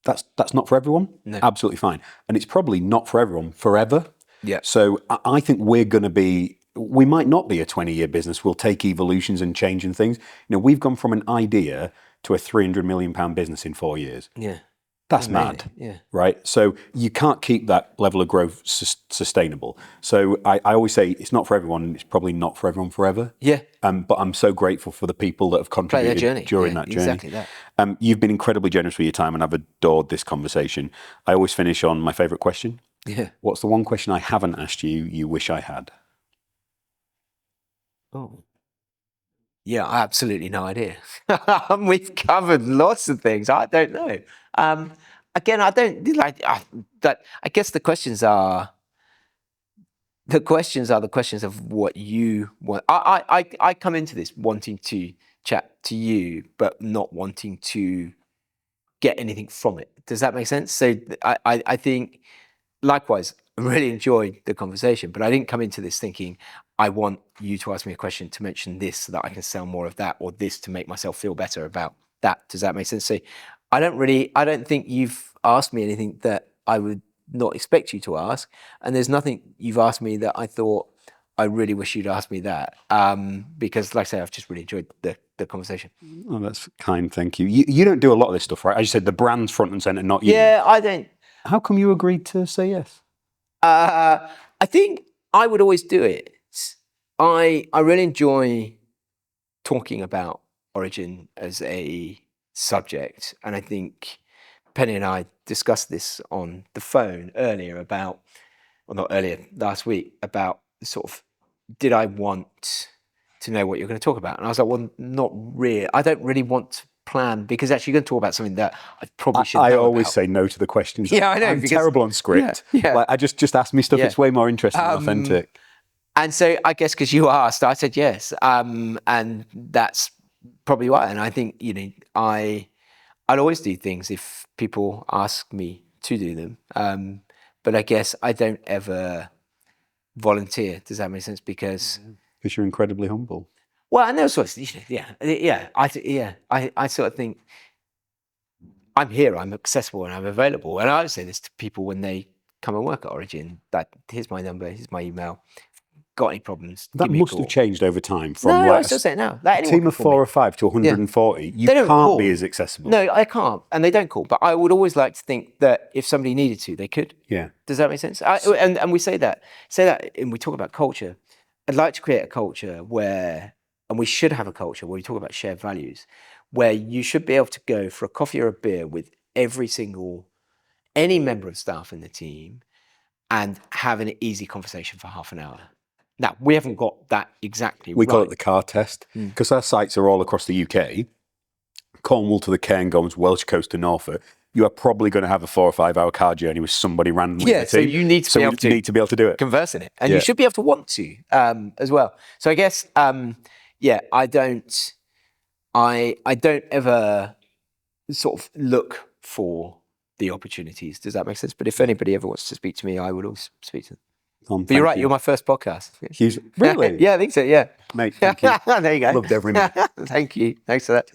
That's not for everyone. No. Absolutely fine. And it's probably not for everyone forever. Yeah. So I think we might not be a 20-year business. We'll take evolutions and change and things. We've gone from an idea to a £300 million business in 4 years. Yeah. That's mad, right? So you can't keep that level of growth sustainable. So I always say it's not for everyone. It's probably not for everyone forever. Yeah. But I'm so grateful for the people that have contributed during that journey. Exactly that. You've been incredibly generous with your time, and I've adored this conversation. I always finish on my favourite question. Yeah. What's the one question I haven't asked you wish I had? Oh. Yeah, absolutely no idea. We've covered lots of things. I don't know. Again, I don't like that. I guess the questions are the questions of what you want. I come into this wanting to chat to you, but not wanting to get anything from it. Does that make sense? So I think, likewise, I really enjoyed the conversation, but I didn't come into this thinking, I want you to ask me a question to mention this so that I can sell more of that, or this to make myself feel better about that. Does that make sense? So I don't think you've asked me anything that I would not expect you to ask. And there's nothing you've asked me that I thought I really wish you'd asked me that because, like I say, I've just really enjoyed the conversation. Oh, that's kind. Thank you. You don't do a lot of this stuff, right? As you said, the brand's front and center, not you. Yeah, I don't. How come you agreed to say yes? I think I would always do it. I really enjoy talking about Origin as a subject, and I think Penny and I discussed this on the phone earlier about, well, not earlier, last week, about sort of, did I want to know what you're going to talk about? And I was like, well, not really. I don't really want to plan, because actually you're going to talk about something that I probably should know I always about. say no to the questions. Yeah, I know. I'm terrible on script. Yeah. Like, I just ask me stuff. Yeah. It's way more interesting and authentic. And so I guess because you asked, I said yes. And that's probably why. And I think, I'd always do things if people ask me to do them. But I guess I don't ever volunteer. Does that make sense? Because You're incredibly humble. well, and those sorts, I sort of think I'm here, I'm accessible, and I'm available. And I would say this to people when they come and work at Origin: that here's my number, here's my email. Got any problems? That give me a must call. have changed over time from No, I like still say it now. a team of 4 or 5 to 140. You They don't can't call. be as accessible. No, I can't, and they don't call. But I would always like to think that if somebody needed to, they could. Yeah. Does that make sense? And we say that, and we talk about culture. I'd like to create a culture where, and we should have a culture where we talk about shared values, where you should be able to go for a coffee or a beer with any member of staff in the team and have an easy conversation for half an hour. Now, we haven't got that exactly We right. call it the car test because our sites are all across the UK. Cornwall to the Cairngorms, Welsh coast to Norfolk. You are probably going to have a 4 or 5 hour car journey with somebody randomly in the so team. you need to need to be able to do it. converse in it, and you should be able to want to as well. So I guess, I don't ever sort of look for the opportunities. Does that make sense? But if anybody ever wants to speak to me, I would always speak to them. Tom, But you're right, you're my first podcast. Really? Yeah, I think so, yeah. Mate, thank you. There you go. Loved every minute. Thank you. Thanks for that.